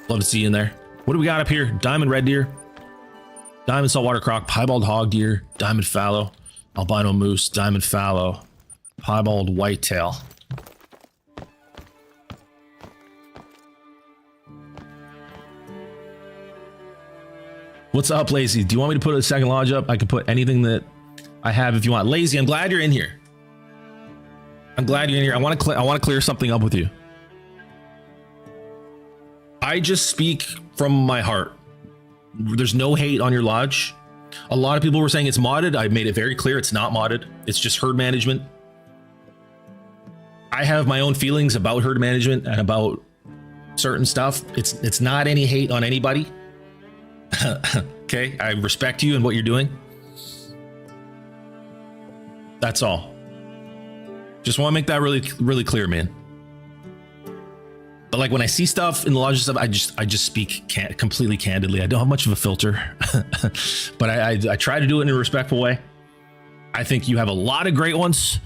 Love to see you in there. What do we got up here? Diamond Red Deer, Diamond Saltwater Croc, Piebald Hog Deer, Diamond Fallow, Albino Moose, Diamond Fallow, Piebald Whitetail. What's up, Lazy? Do you want me to put a second lodge up? I can put anything that I have if you want. Lazy, I'm glad you're in here. I'm glad you're in here. I want to clear something up with you. I just speak from my heart. There's no hate on your lodge. A lot of people were saying it's modded. I made it very clear it's not modded. It's just herd management. I have my own feelings about herd management and about certain stuff. It's not any hate on anybody. Okay, I respect you and what you're doing. That's all. Just want to make that really clear, man. But like when I see stuff in the lodge stuff, I just speak completely candidly. I don't have much of a filter, but I try to do it in a respectful way. I think you have a lot of great ones.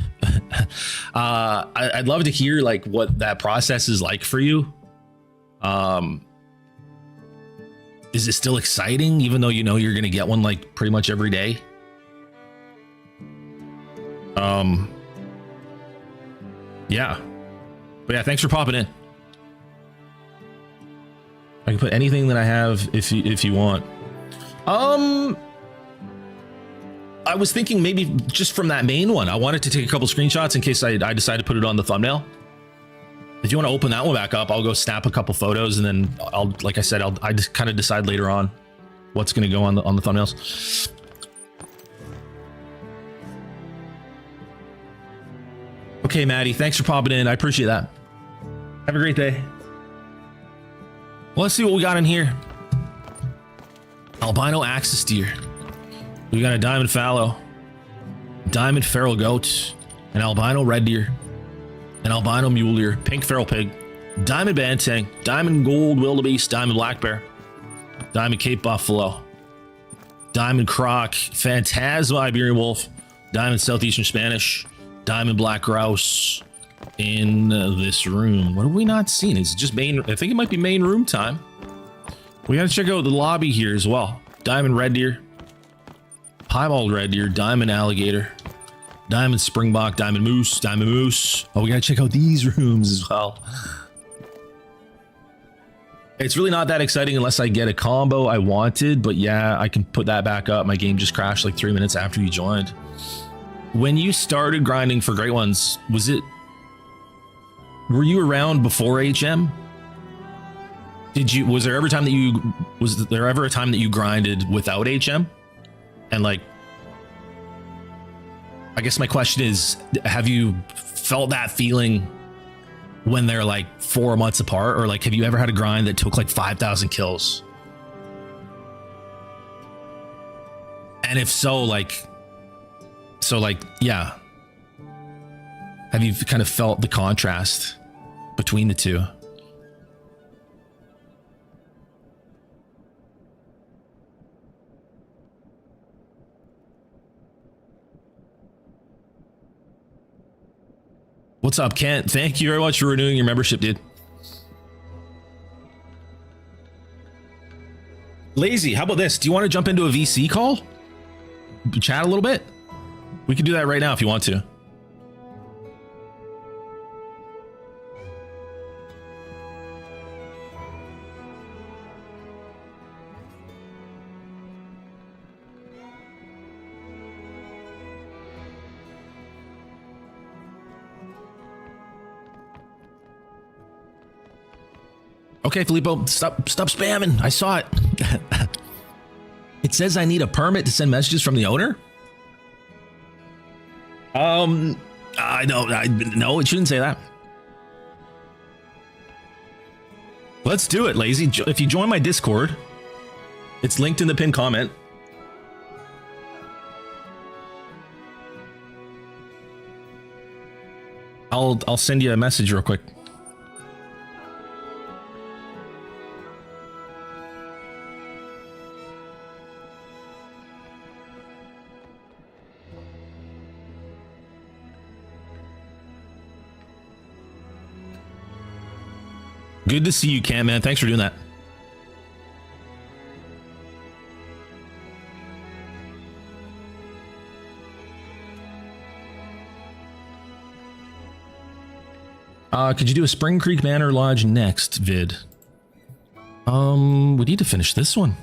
I'd love to hear like what that process is like for you. Is it still exciting, even though you know you're gonna get one like pretty much every day? Yeah. But yeah, thanks for popping in. I can put anything that I have if you want. I was thinking maybe just from that main one. I wanted to take a couple screenshots in case I decide to put it on the thumbnail. If you want to open that one back up, I'll go snap a couple photos and then I'll, like I said, I just kind of decide later on what's going to go on the thumbnails. Okay, Maddie, thanks for popping in. I appreciate that. Have a great day. Well, let's see what we got in here. Albino axis deer. We got a diamond fallow, diamond feral goat, an albino red deer, an albino mule deer, pink feral pig, diamond bantang, diamond gold wildebeest, diamond black bear, diamond cape buffalo, diamond croc, phantasma Iberian wolf, diamond southeastern Spanish, diamond black grouse in this room. What have we not seen? It's just main. I think it might be main room time. We got to check out the lobby here as well. Diamond red deer, piebald red deer, diamond alligator, diamond springbok, diamond moose, diamond moose. Oh, we got to check out these rooms as well. It's really not that exciting unless I get a combo I wanted, but yeah, I can put that back up. My game just crashed like 3 minutes after you joined. When you started grinding for Great Ones, were you around before HM? Was there ever a time that you grinded without HM? And like, I guess my question is, have you felt that feeling when they're like 4 months apart? Or like, have you ever had a grind that took like 5,000 kills? And if so, yeah. Have you kind of felt the contrast between the two? What's up, Kent? Thank you very much for renewing your membership, dude. Lazy, how about this? Do you want to jump into a VC call? Chat a little bit? We can do that right now if you want to. Okay, Filippo, stop spamming. I saw it. It says I need a permit to send messages from the owner. No, it shouldn't say that. Let's do it, Lazy. If you join my Discord, it's linked in the pinned comment. I'll send you a message real quick. Good to see you, Cam, man. Thanks for doing that. Could you do a Spring Creek Manor Lodge next vid? We need to finish this one.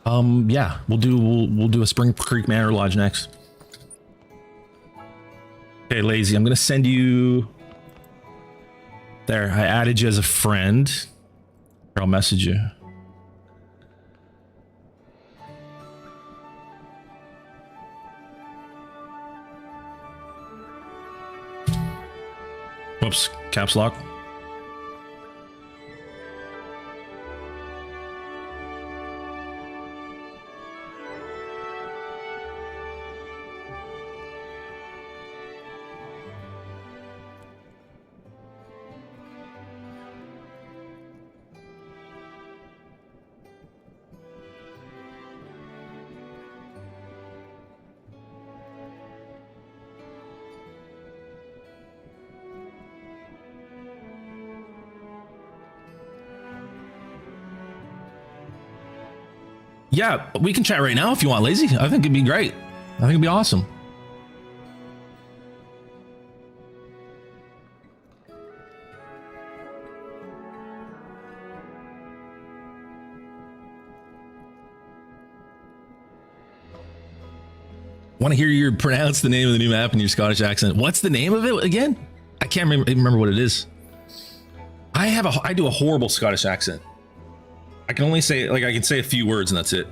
Yeah, we'll do a Spring Creek Manor Lodge next. Okay, Lazy, I'm gonna send you there. I added you as a friend. Or I'll message you. Whoops, caps lock. Yeah, we can chat right now if you want, Lazy. I think it'd be great. I think it'd be awesome. Want to hear you pronounce the name of the new map in your Scottish accent? What's the name of it again? I can't remember what it is. I do a horrible Scottish accent. I can only say, like, I can say a few words and that's it.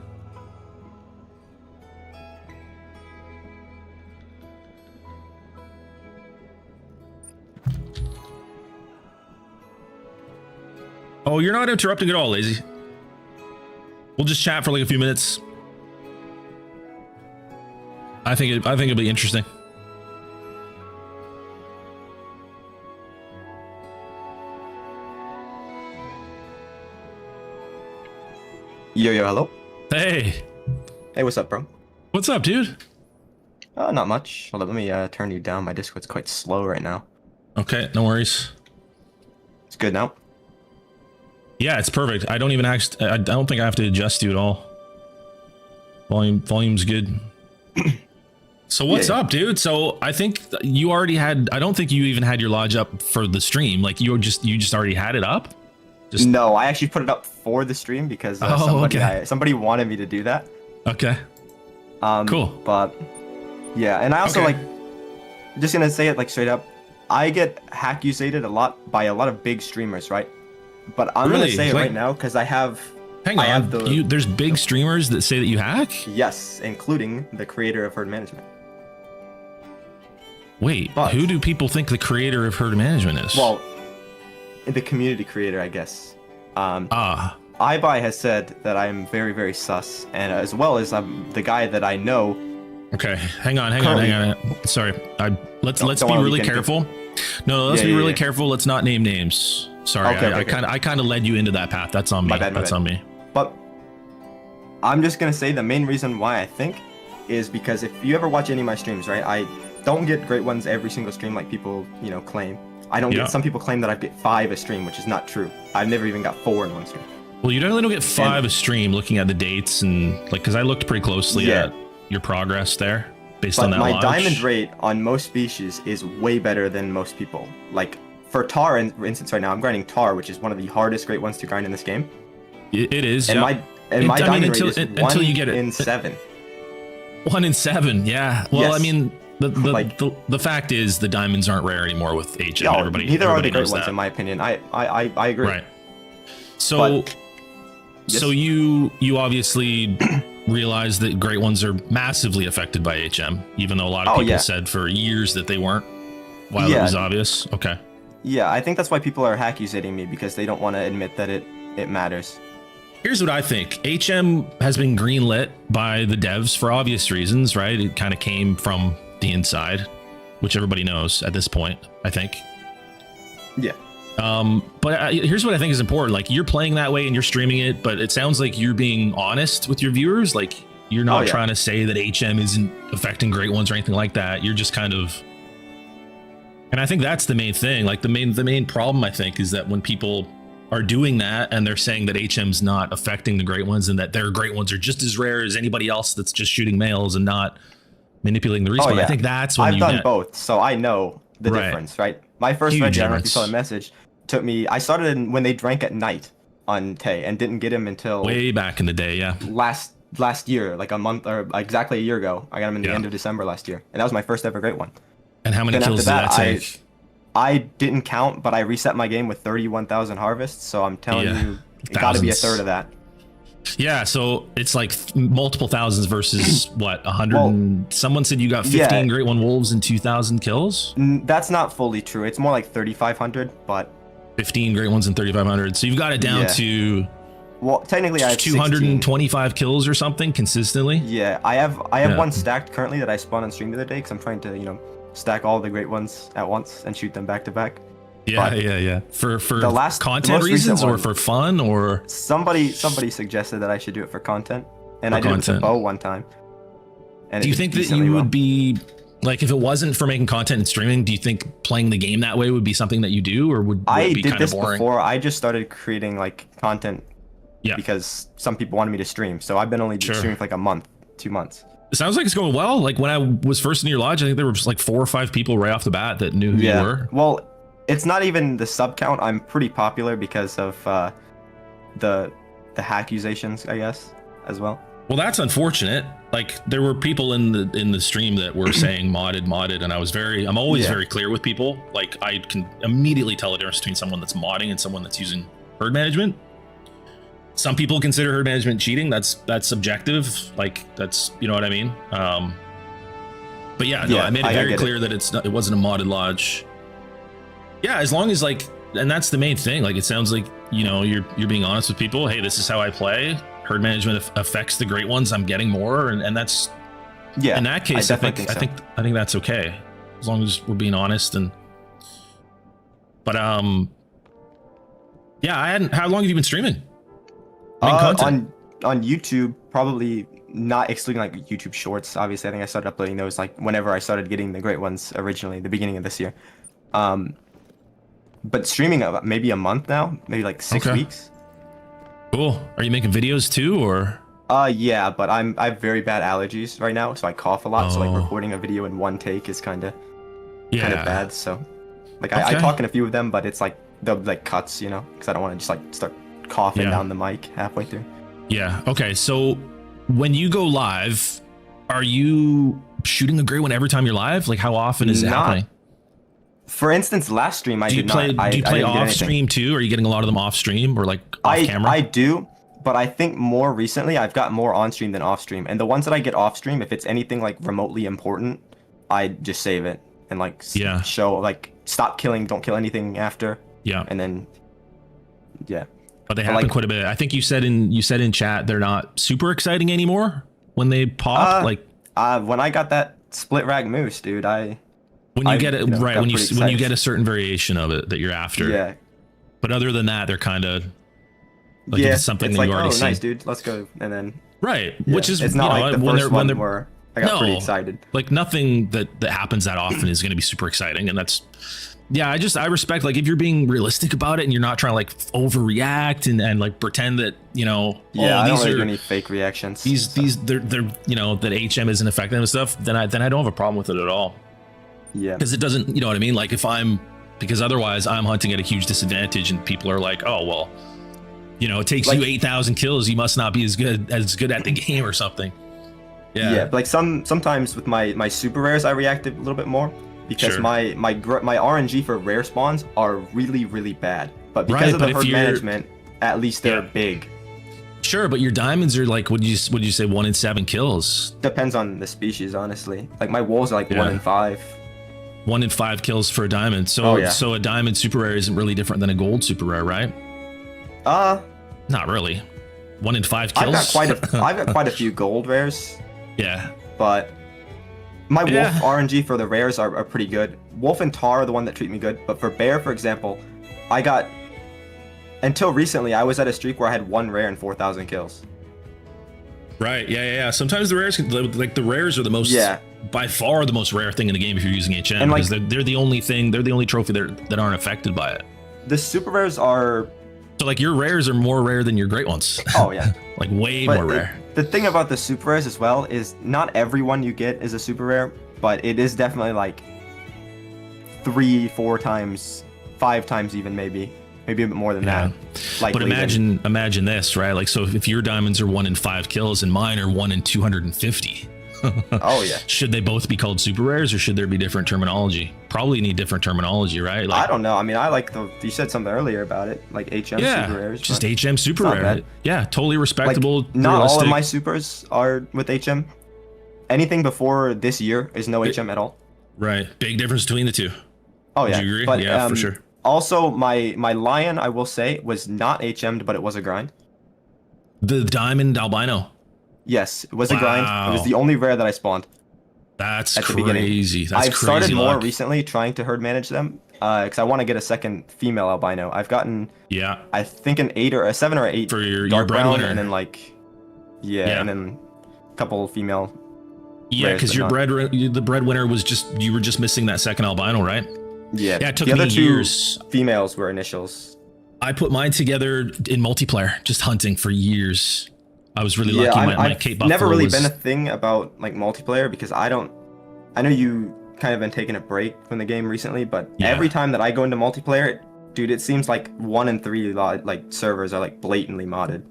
Oh, you're not interrupting at all, Lazy. We'll just chat for like a few minutes. I think it'll be interesting. Yo, hello. Hey. Hey, what's up, bro? What's up, dude? Not much. Hold up, let me turn you down. My Discord's quite slow right now. Okay, no worries. It's good now. Yeah, it's perfect. I don't think I have to adjust you at all. Volume's good. So what's up, dude? So I think you already had, I don't think you even had your lodge up for the stream. Like you just already had it up? No, I actually put it up for the stream because somebody wanted me to do that. Okay. Cool. But yeah, and I also like, just gonna say it like straight up, I get accusated a lot by a lot of big streamers, right? But I'm gonna say it right now because I have. Hang on. There's big streamers that say that you hack? Yes, including the creator of Herd Management. Wait, who do people think the creator of Herd Management is? Well, the community creator, I guess. iBuy has said that I'm very, very sus, and as well as I'm the guy that I know. Okay, hang on. Sorry, let's be really careful. No, let's be really careful. Let's not name names. Sorry, I kind of led you into that path. That's on me. That's on me. But I'm just gonna say the main reason why I think is because if you ever watch any of my streams, right, I don't get great ones every single stream like people, claim. I don't get. Some people claim that I get 5 a stream, which is not true. I've never even got 4 in one stream. Well, you definitely don't get 5 a stream. Looking at the dates and because I looked pretty closely at your progress there based on that. My lodge. diamond rate on most species is way better than most people. Like for tar, for instance, right now I'm grinding tar, which is one of the hardest great ones to grind in this game. It is. And my diamond rate is until you get it in 7. 1 in 7. Yeah. Well, yes. I mean. The fact is the diamonds aren't rare anymore with HM. No, neither are the great ones in my opinion. I agree. Right. So you obviously realize that great ones are massively affected by HM, even though a lot of people said for years that they weren't. While it was obvious. Okay. Yeah, I think that's why people are accusating me because they don't want to admit that it matters. Here's what I think. HM has been greenlit by the devs for obvious reasons, right? It kind of came from the inside, which everybody knows at this point, I think. Yeah. But here's what I think is important. Like you're playing that way and you're streaming it, but it sounds like you're being honest with your viewers. Like you're not trying to say that HM isn't affecting great ones or anything like that. You're just kind of, and I think that's the main thing. Like the main problem I think is that when people are doing that and they're saying that HM's not affecting the great ones and that their great ones are just as rare as anybody else that's just shooting males and not manipulating the respawn. I think that's when I've done both, so I know the difference, right? My first Reggie, I don't know if you saw the message, took me, I started when they drank at night on Tay and didn't get him until way back in the day, last year, like a month or exactly a year ago. I got him in the end of December last year, and that was my first ever great one. And how many kills did that take? I didn't count, but I reset my game with 31,000 harvests, so I'm telling you, it got to be a third of that. Yeah, so it's like multiple thousands versus what, 100? Well, someone said you got 15 Great One Wolves and 2,000 kills? That's not fully true. It's more like 3,500, but 15 Great Ones and 3,500. So you've got it down to technically I have 225 16. Kills or something consistently. Yeah, I have one stacked currently that I spawned on stream the other day because I'm trying to stack all the Great Ones at once and shoot them back to back. Yeah. For the content reasons or for fun or somebody suggested that I should do it for content, and I did it with a bow one time. And do you think that you would be like, if it wasn't for making content and streaming, do you think playing the game that way would be something that you do, or would it be kind of boring? Before. I just started creating like content because some people wanted me to stream, so I've been only streaming for like a month, 2 months. It sounds like it's going well. Like when I was first in your lodge, I think there were just like 4 or 5 people right off the bat that knew who you were. Well, it's not even the sub count. I'm pretty popular because of the accusations, I guess, as well. Well, that's unfortunate. Like there were people in the stream that were saying modded, and I'm always very clear with people. Like I can immediately tell the difference between someone that's modding and someone that's using herd management. Some people consider herd management cheating. That's subjective. Like that's, you know what I mean? But yeah, no, I made it very clear that it wasn't a modded lodge. Yeah, as long as like, and that's the main thing. Like it sounds like, you know, you're being honest with people. Hey, this is how I play. Herd management affects the great ones. I'm getting more, and that's in that case. I think that's okay, as long as we're being honest. But yeah, how long have you been streaming? On YouTube, probably not excluding like YouTube Shorts. Obviously, I think I started uploading those like whenever I started getting the great ones originally, the beginning of this year. But streaming maybe a month now, maybe like 6 weeks. Cool. Are you making videos too, or? Yeah, but I have very bad allergies right now, so I cough a lot. So like recording a video in one take is kind of bad. So like I talk in a few of them, but it's like the like cuts, you know, because I don't want to just like start coughing down the mic halfway through. Yeah. Okay. So when you go live, are you shooting a great one every time you're live? Like how often is it happening? For instance, last stream do you play off stream too? Are you getting a lot of them off stream or like off camera? I do, but I think more recently I've got more on stream than off stream. And the ones that I get off stream, if it's anything like remotely important, I just save it and like show like stop killing, don't kill anything after. Yeah. And then But they happen quite a bit. I think you said in chat they're not super exciting anymore when they pop. When I got that split rag moose, dude, when you get it right, when you get a certain variation of it that you're after. Yeah. But other than that, they're kind of like it's something that you already seen. Nice, dude. Let's go. And then which is it's not like the first one where I got pretty excited. Like nothing that happens that often is going to be super exciting, and that's I respect like if you're being realistic about it and you're not trying to like overreact and like pretend that I don't really do any fake reactions. They're that HM isn't effective and stuff. Then I don't have a problem with it at all. Yeah, because it doesn't, you know what I mean? Like because otherwise I'm hunting at a huge disadvantage and people are like, oh, well, it takes you 8,000 kills. You must not be as good at the game or something. Yeah. But like sometimes with my super rares, I react a little bit more because my RNG for rare spawns are really, really bad. But because of the herd management, at least they're big. Sure, but your diamonds are like, would you say 1 in 7 kills? Depends on the species, honestly. Like my wolves are like 1 in 5. 1 in 5 kills for a diamond. So so a diamond super rare isn't really different than a gold super rare, right? Not really. 1 in 5 kills. I've got quite a few gold rares. Yeah. But my wolf RNG for the rares are pretty good. Wolf and tar are the one that treat me good. But for bear, for example, until recently, I was at a streak where I had 1 rare and 4,000 kills. Right. Yeah. Sometimes the rares, like the rares are the most, by far the most rare thing in the game if you're using HM, because they're the only trophy that aren't affected by it. The super rares are. So like your rares are more rare than your great ones. Oh yeah. Like way more rare. The thing about the super rares as well is not everyone you get is a super rare, but it is definitely like 3, 4 times, 5 times even maybe a bit more than that. But imagine this, right? Like, so if your diamonds are 1 in 5 kills and mine are 1 in 250. Oh yeah. Should they both be called super rares or should there be different terminology? Probably need different terminology, right? Like, I don't know. I mean, I like you said something earlier about it, like HM super rares. Just HM super rare. Bad. Yeah, totally respectable. Like, not all of my supers are with HM. Anything before this year is no HM at all. Right. Big difference between the two. Oh yeah. Would you agree? But, yeah, for sure. Also, my lion, I will say, was not HM'd, but it was a grind. The diamond albino. Yes, it was a grind. It was the only rare that I spawned. That's crazy. I've started more recently trying to herd manage them because I want to get a second female albino. I've gotten I think an 8 or a 7 or 8 for your dark brown, breadwinner, and then and then a couple female. Yeah, because the breadwinner was you were just missing that second albino, right? Yeah, it took me years. Females were initials. I put mine together in multiplayer, just hunting for years. I was really lucky. My Cape Buffalo never really been a thing about like multiplayer because I know you kind of been taking a break from the game recently, but every time that I go into multiplayer, dude, it seems like 1 in 3 like servers are like blatantly modded.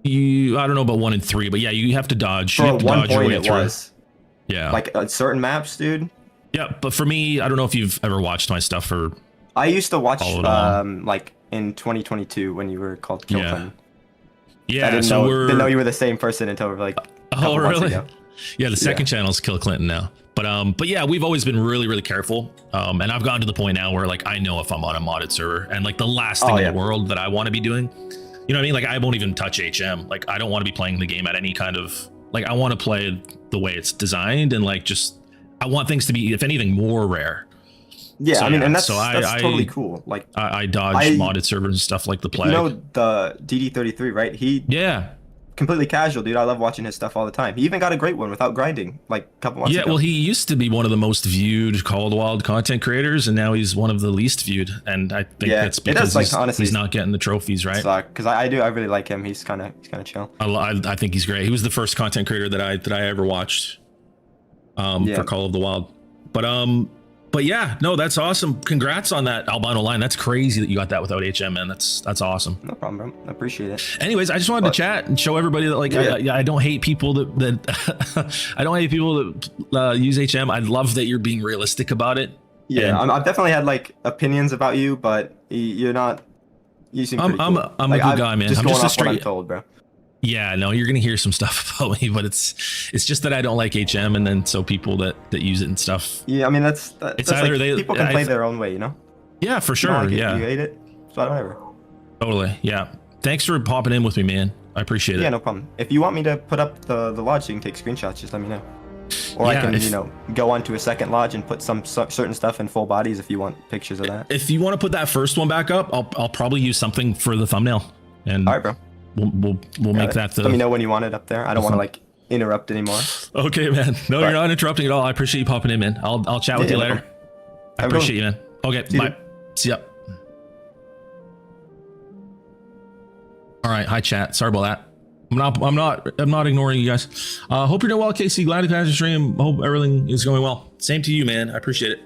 I don't know about 1 and 3, but yeah, you have to dodge. You For have to one dodge your point, way it through. was Yeah. like certain maps, dude. Yeah, but for me, I don't know if you've ever watched my stuff or I used to watch follow it along. like in 2022 when you were called Kill Yeah. Clinton. Yeah, I didn't so know you were the same person until like a Oh, couple months really? ago. Yeah, the second channel's Kill Clinton now. But yeah, we've always been really, really careful. And I've gotten to the point now where like I know if I'm on a modded server and like the last thing in the world that I want to be doing, you know what I mean? Like I won't even touch HM. Like I don't want to be playing the game at any kind of like I want to play the way it's designed and like just I want things to be, if anything, more rare. Yeah, So, I mean, yeah, and that's, so that's I totally cool. Like I dodge modded servers and stuff like the plague. You know the DD33, right? Yeah. Completely casual, dude. I love watching his stuff all the time. He even got a great one without grinding, like a couple months ago. Yeah, well, he used to be one of the most viewed Call of the Wild content creators, and now he's one of the least viewed. And I think that's because he's not getting the trophies, right? Because I really like him. He's kind of chill. I think he's great. He was the first content creator that I ever watched for Call of the Wild. But yeah, no, that's awesome. Congrats on that albino line. That's crazy that you got that without HM, man. That's awesome. No problem, bro. I appreciate it. Anyways, I just wanted to chat and show everybody that like I don't hate people that I don't hate people that use HM. I love that you're being realistic about it. Yeah, I've definitely had like opinions about you, but you're not. You seem pretty I'm cool. a good guy, man. Just I'm going just a off what I'm straight. told, bro. Yeah, no, you're gonna hear some stuff about me, but it's just that I don't like HM, and then so people that use it and stuff. Yeah, I mean it's either like, people can play their own way, you know. Yeah, for sure. You Yeah, you hate it, so whatever. Totally. Yeah. Thanks for popping in with me, man. I appreciate it. Yeah, no problem. If you want me to put up the lodge so you can take screenshots, just let me know. Or I can, go on to a second lodge and put some certain stuff in full bodies if you want pictures of that. If you want to put that first one back up, I'll probably use something for the thumbnail. And all right, bro. We'll make that the. Let me know when you want it up there. I don't want to like interrupt anymore. Okay, man. No, you're not interrupting at all. I appreciate you popping in, man. I'll chat with you later. I appreciate you, man. Okay, bye. See ya. All right, hi chat. Sorry about that. I'm not ignoring you guys. Hope you're doing well, Casey. Glad to catch your stream. Hope everything is going well. Same to you, man. I appreciate it.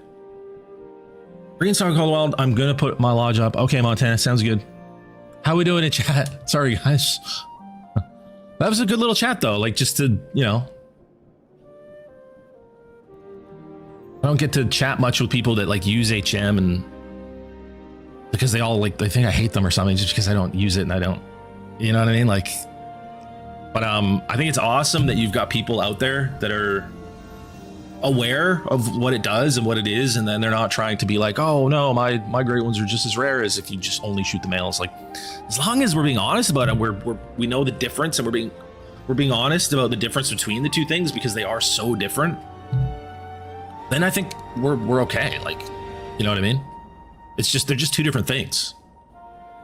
Green Star Call the Wild. I'm gonna put my lodge up. Okay, Montana. Sounds good. How we doing in chat? Sorry, guys. That was a good little chat, though. Like, just to, I don't get to chat much with people that, like, use HM and... Because they all, like, they think I hate them or something just because I don't use it and I don't... You know what I mean? Like... But, I think it's awesome that you've got people out there that are aware of what it does and what it is, and then they're not trying to be like, oh no, my great ones are just as rare as if you just only shoot the males. Like, as long as we're being honest about it, we know the difference, and we're being honest about the difference between the two things because they are so different, then I think we're okay. Like, you know what I mean? It's just they're just two different things.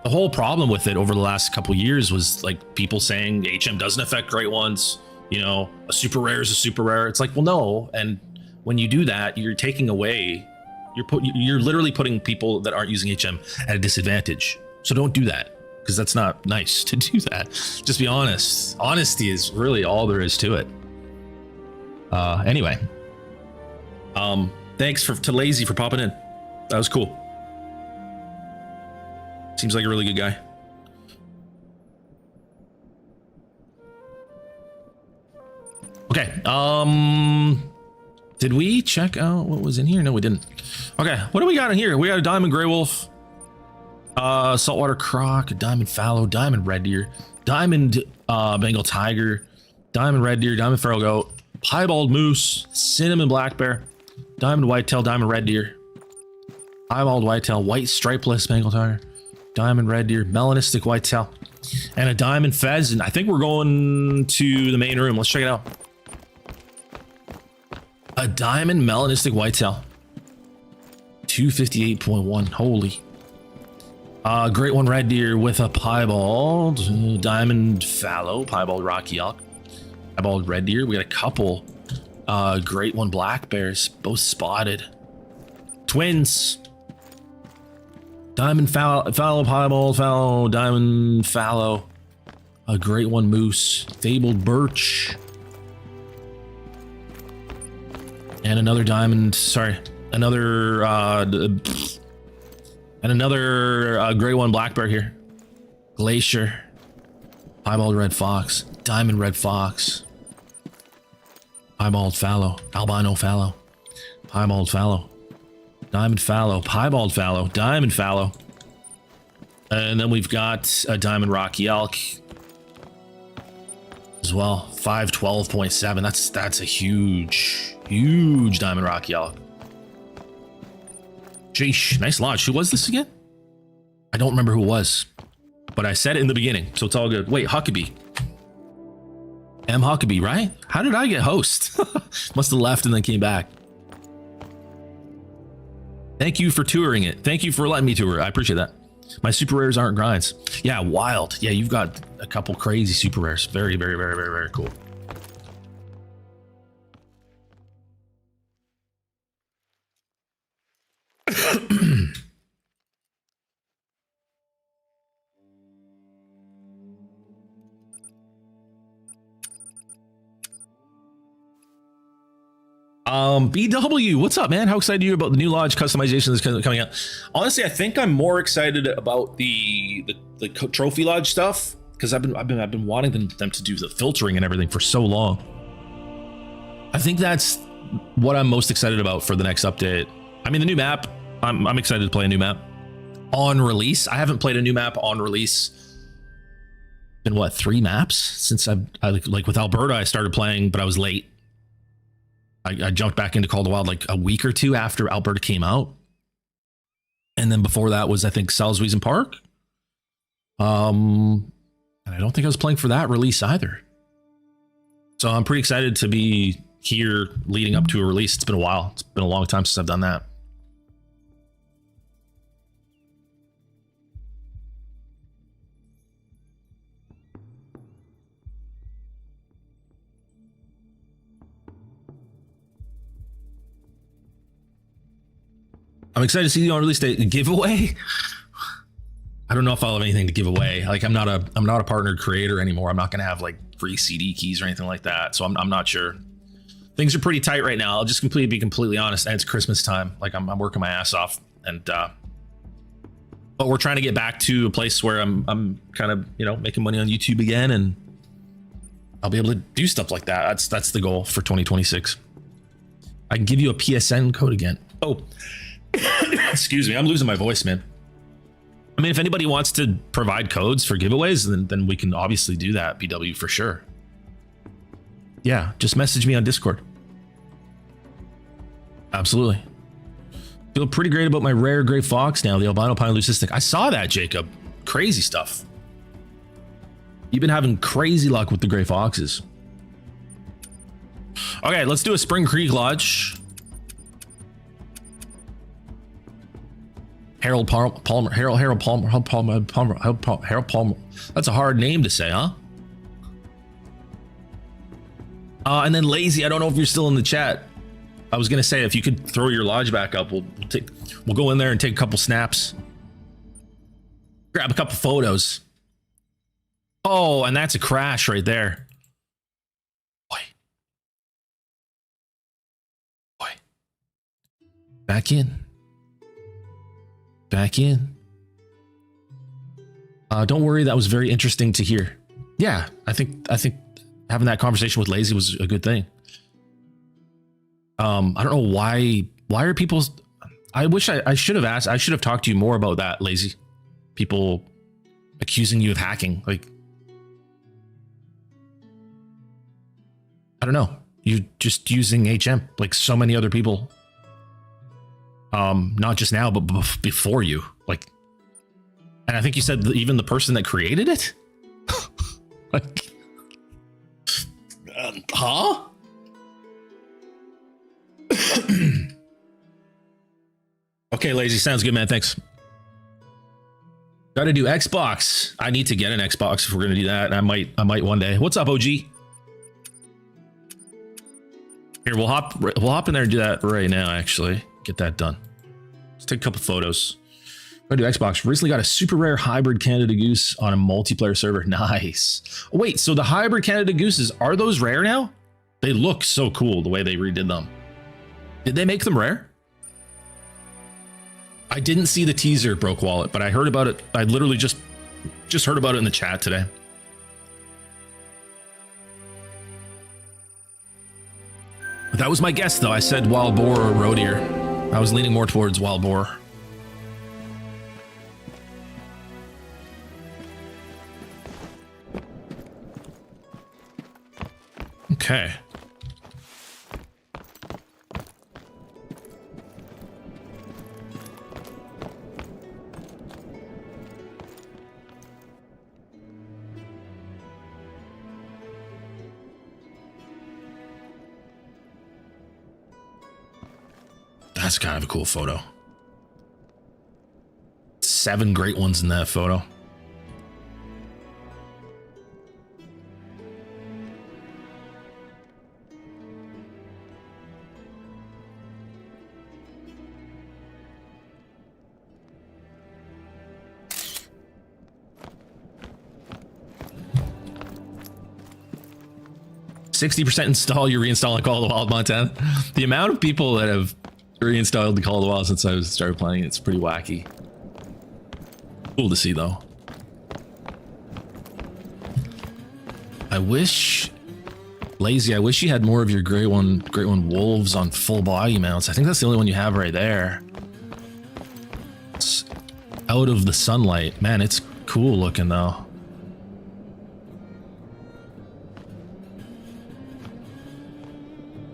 The whole problem with it over the last couple of years was like people saying HM doesn't affect great ones. A super rare is a super rare. It's like, well, no. And when you do that, you're taking away, you're literally putting people that aren't using HM at a disadvantage. So don't do that, because that's not nice to do that. Just be honest. Honesty is really all there is to it. Anyway, thanks to Lazy for popping in. That was cool. Seems like a really good guy. Okay, did we check out what was in here? No, we didn't. Okay, what do we got in here? We got a diamond gray wolf, saltwater croc, a diamond fallow, diamond red deer, diamond Bengal tiger, diamond red deer, diamond feral goat, piebald moose, cinnamon black bear, diamond whitetail, diamond red deer, piebald whitetail, white stripeless Bengal tiger, diamond red deer, melanistic whitetail, and a diamond pheasant. I think we're going to the main room. Let's check it out. A diamond melanistic whitetail, 258.1. Holy. Great one red deer with a piebald, diamond fallow, piebald rocky elk, piebald red deer. We got a couple great one black bears, both spotted. Twins. Diamond fallow, piebald fallow, diamond fallow. A great one moose, fabled birch. And another diamond, another great one black bear here. Glacier, Piebald red fox, diamond red fox, piebald fallow, albino fallow, piebald fallow, diamond fallow, piebald fallow, diamond fallow. And then we've got a diamond rocky elk as well. 512.7. That's a huge diamond rocky elk. Jeesh, nice lodge. Who was this again? I don't remember who it was, but I said it in the beginning, so it's all good. Wait, Huckabee. M. Huckabee, right? How did I get host? Must have left and then came back. Thank you for touring it. Thank you for letting me tour. I appreciate that. My super rares aren't grinds. Yeah, wild. Yeah, you've got a couple crazy super rares. Very, very, very, very, very cool. BW, what's up, man? How excited are you about the new lodge customization that's coming out? Honestly, I think I'm more excited about the trophy lodge stuff because I've been wanting them to do the filtering and everything for so long. I think that's what I'm most excited about for the next update. I mean, the new map. I'm excited to play a new map on release. I haven't played a new map on release in what, 3 maps since I like with Alberta. I started playing, but I was late. I jumped back into Call of the Wild like a week or 2 after Alberta came out. And then before that was, I think, Salsweesen Park. And I don't think I was playing for that release either. So I'm pretty excited to be here leading up to a release. It's been a while. It's been a long time since I've done that. I'm excited to see the on release date giveaway. I don't know if I'll have anything to give away. Like I'm not a partnered creator anymore. I'm not going to have like free CD keys or anything like that. So I'm not sure. Things are pretty tight right now. I'll just be completely honest. And it's Christmas time. Like I'm working my ass off, and but we're trying to get back to a place where I'm kind of, you know, making money on YouTube again, and I'll be able to do stuff like that. That's the goal for 2026. I can give you a PSN code again. Oh. Excuse me, I'm losing my voice, man. I mean, if anybody wants to provide codes for giveaways, then we can obviously do that, BW, for sure. Yeah, just message me on Discord. Absolutely. Feel pretty great about my rare gray fox now, the albino pine leucistic. I saw that, Jacob. Crazy stuff. You've been having crazy luck with the gray foxes. Okay, let's do a Spring Creek Lodge. Harold Palmer. That's a hard name to say, huh? And then Lazy, I don't know if you're still in the chat. I was gonna say, if you could throw your lodge back up, we'll go in there and take a couple snaps. Grab a couple photos. Oh, and that's a crash right there. Boy. Back in. Back in. Don't worry, that was very interesting to hear. Yeah, I think having that conversation with Lazy was a good thing. I don't know why are people, I wish I should have asked, I should have talked to you more about that, Lazy. People accusing you of hacking. Like, I don't know. You're just using HM like so many other people. Not just now, but before you, like, and I think you said even the person that created it, like, huh? Okay, Lazy, sounds good, man. Thanks. Got to do Xbox. I need to get an Xbox if we're gonna do that. And I might one day. What's up, OG? Here, we'll hop in there and do that right now. Actually, get that done. Let's take a couple photos. I'm gonna do Xbox. Recently got a super rare hybrid Canada Goose on a multiplayer server. Nice. Oh, wait, so the hybrid Canada Gooses, are those rare now? They look so cool the way they redid them. Did they make them rare? I didn't see the teaser, Broke Wallet, but I heard about it. I literally just heard about it in the chat today. That was my guess, though. I said wild boar or roe deer. I was leaning more towards wild boar. Okay. That's kind of a cool photo. 7 great ones in that photo. %60 install, you reinstall Call of the Wild Montana. The amount of people that have reinstalled the Call of the Wild since I started playing it's pretty wacky. Cool to see, though. I wish, Lazy, I wish you had more of your Great One Wolves on full body mounts. I think that's the only one you have right there. It's out of the sunlight. Man, it's cool looking, though.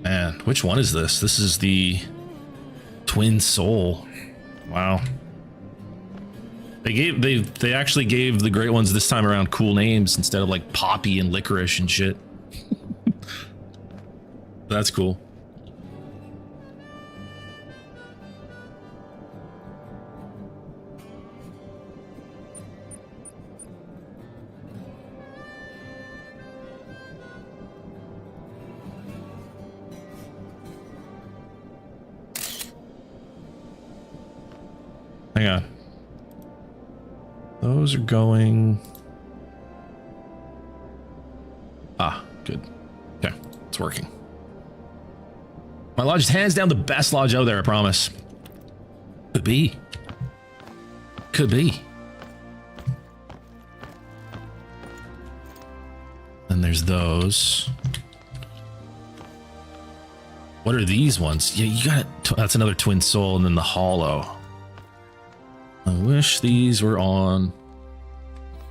Man, which one is this? This is the Twin Soul. Wow. They actually gave the great ones this time around cool names instead of like Poppy and Licorice and shit. That's cool. Hang on. Those are going... Ah, good. Okay, it's working. My lodge is hands down the best lodge out there, I promise. Could be. Could be. And there's those. What are these ones? Yeah, you got it. That's another Twin Soul, and then the Hollow. I wish these were on.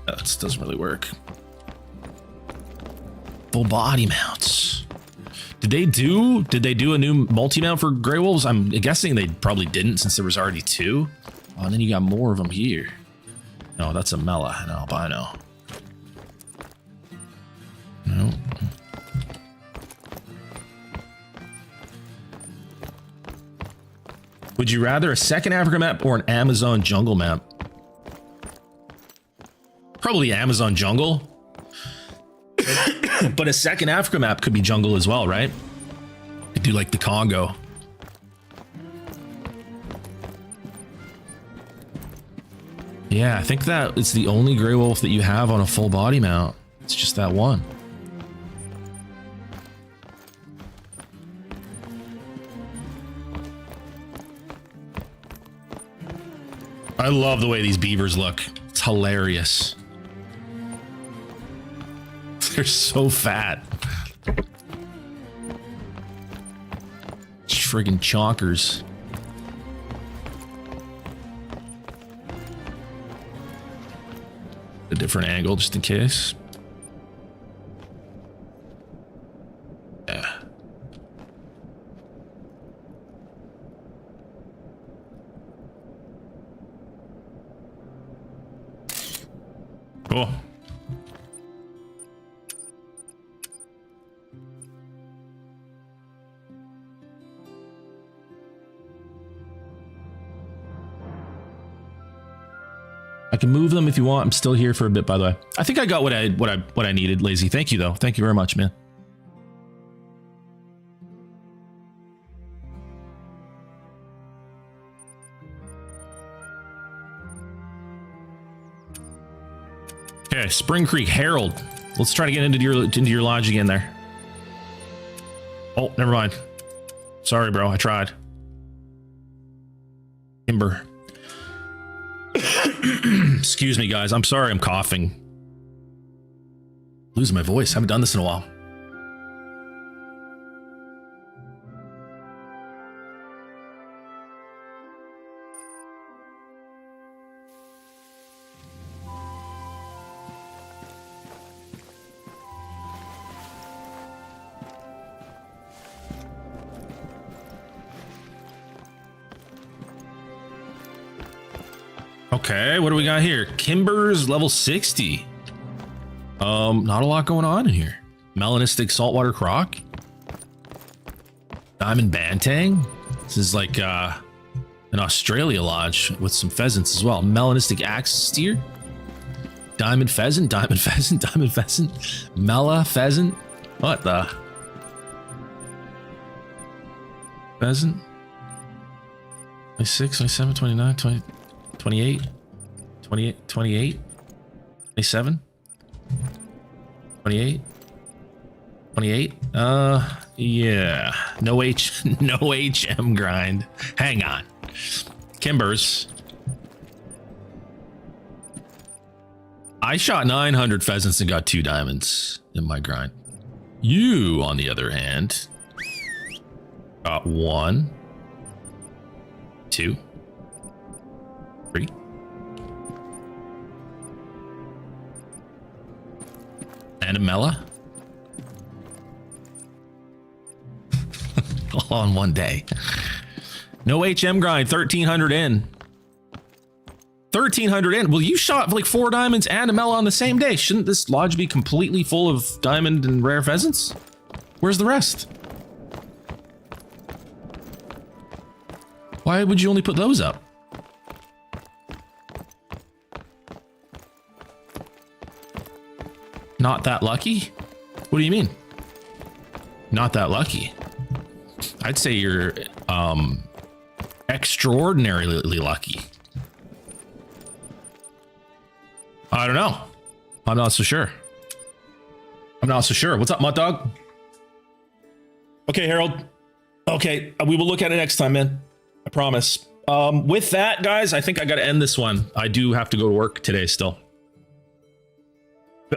That doesn't really work. Full body mounts. Did they do a new multi-mount for Grey Wolves? I'm guessing they probably didn't since there was already 2. Oh, and then you got more of them here. No, that's a Mela, an albino. No. Would you rather a second Africa map or an Amazon jungle map? Probably Amazon jungle. But a second Africa map could be jungle as well, right? Could do like the Congo. Yeah, I think that it's the only Grey Wolf that you have on a full body mount. It's just that one. I love the way these beavers look. It's hilarious. They're so fat. Friggin' chonkers. A different angle just in case. Yeah. Cool. I can move them if you want. I'm still here for a bit, by the way. I think I got what I needed, Lazy. Thank you, though. Thank you very much, man. Okay, Spring Creek Herald. Let's try to get into your lodge again there. Oh, never mind. Sorry, bro. I tried. Timber. Excuse me, guys. I'm sorry I'm coughing. Losing my voice. Haven't done this in a while. Okay, what do we got here? Kimber's level 60. Not a lot going on in here. Melanistic saltwater croc. Diamond bantang. This is like an Australia lodge with some pheasants as well. Melanistic axe steer. Diamond pheasant, diamond pheasant, diamond pheasant. Mela pheasant. What the? Pheasant. 26, 27, 29, 20, 28, 28, 28, 27, 28, 28. Yeah. No HM grind. Hang on. Kimbers. I shot 900 pheasants and got 2 diamonds in my grind. You, on the other hand, got 1, 2, 3. And a Mela. All on one day. No HM grind, 1300 in. 1300 in. Well, you shot like 4 diamonds and a Mela on the same day. Shouldn't this lodge be completely full of diamond and rare pheasants? Where's the rest? Why would you only put those up? Not that lucky? What do you mean? Not that lucky. I'd say you're extraordinarily lucky. I don't know. I'm not so sure. I'm not so sure. What's up, Mutt Dog? Okay, Harold. Okay, we will look at it next time, man. I promise. With that, guys, I think I got to end this one. I do have to go to work today still.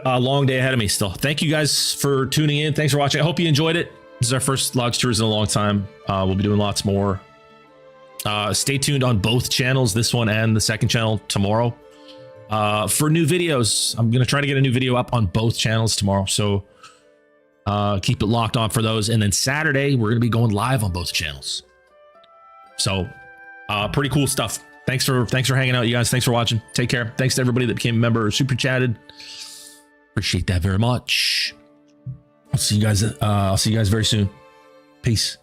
A long day ahead of me still. Thank you guys for tuning in. Thanks for watching. I hope you enjoyed it. This is our first Logs Tours in a long time. We'll be doing lots more. Stay tuned on both channels, this one and the second channel tomorrow. For new videos, I'm going to try to get a new video up on both channels tomorrow. So keep it locked on for those. And then Saturday, we're going to be going live on both channels. So pretty cool stuff. Thanks for hanging out, you guys. Thanks for watching. Take care. Thanks to everybody that became a member or super chatted. Appreciate that very much. I'll see you guys very soon. Peace.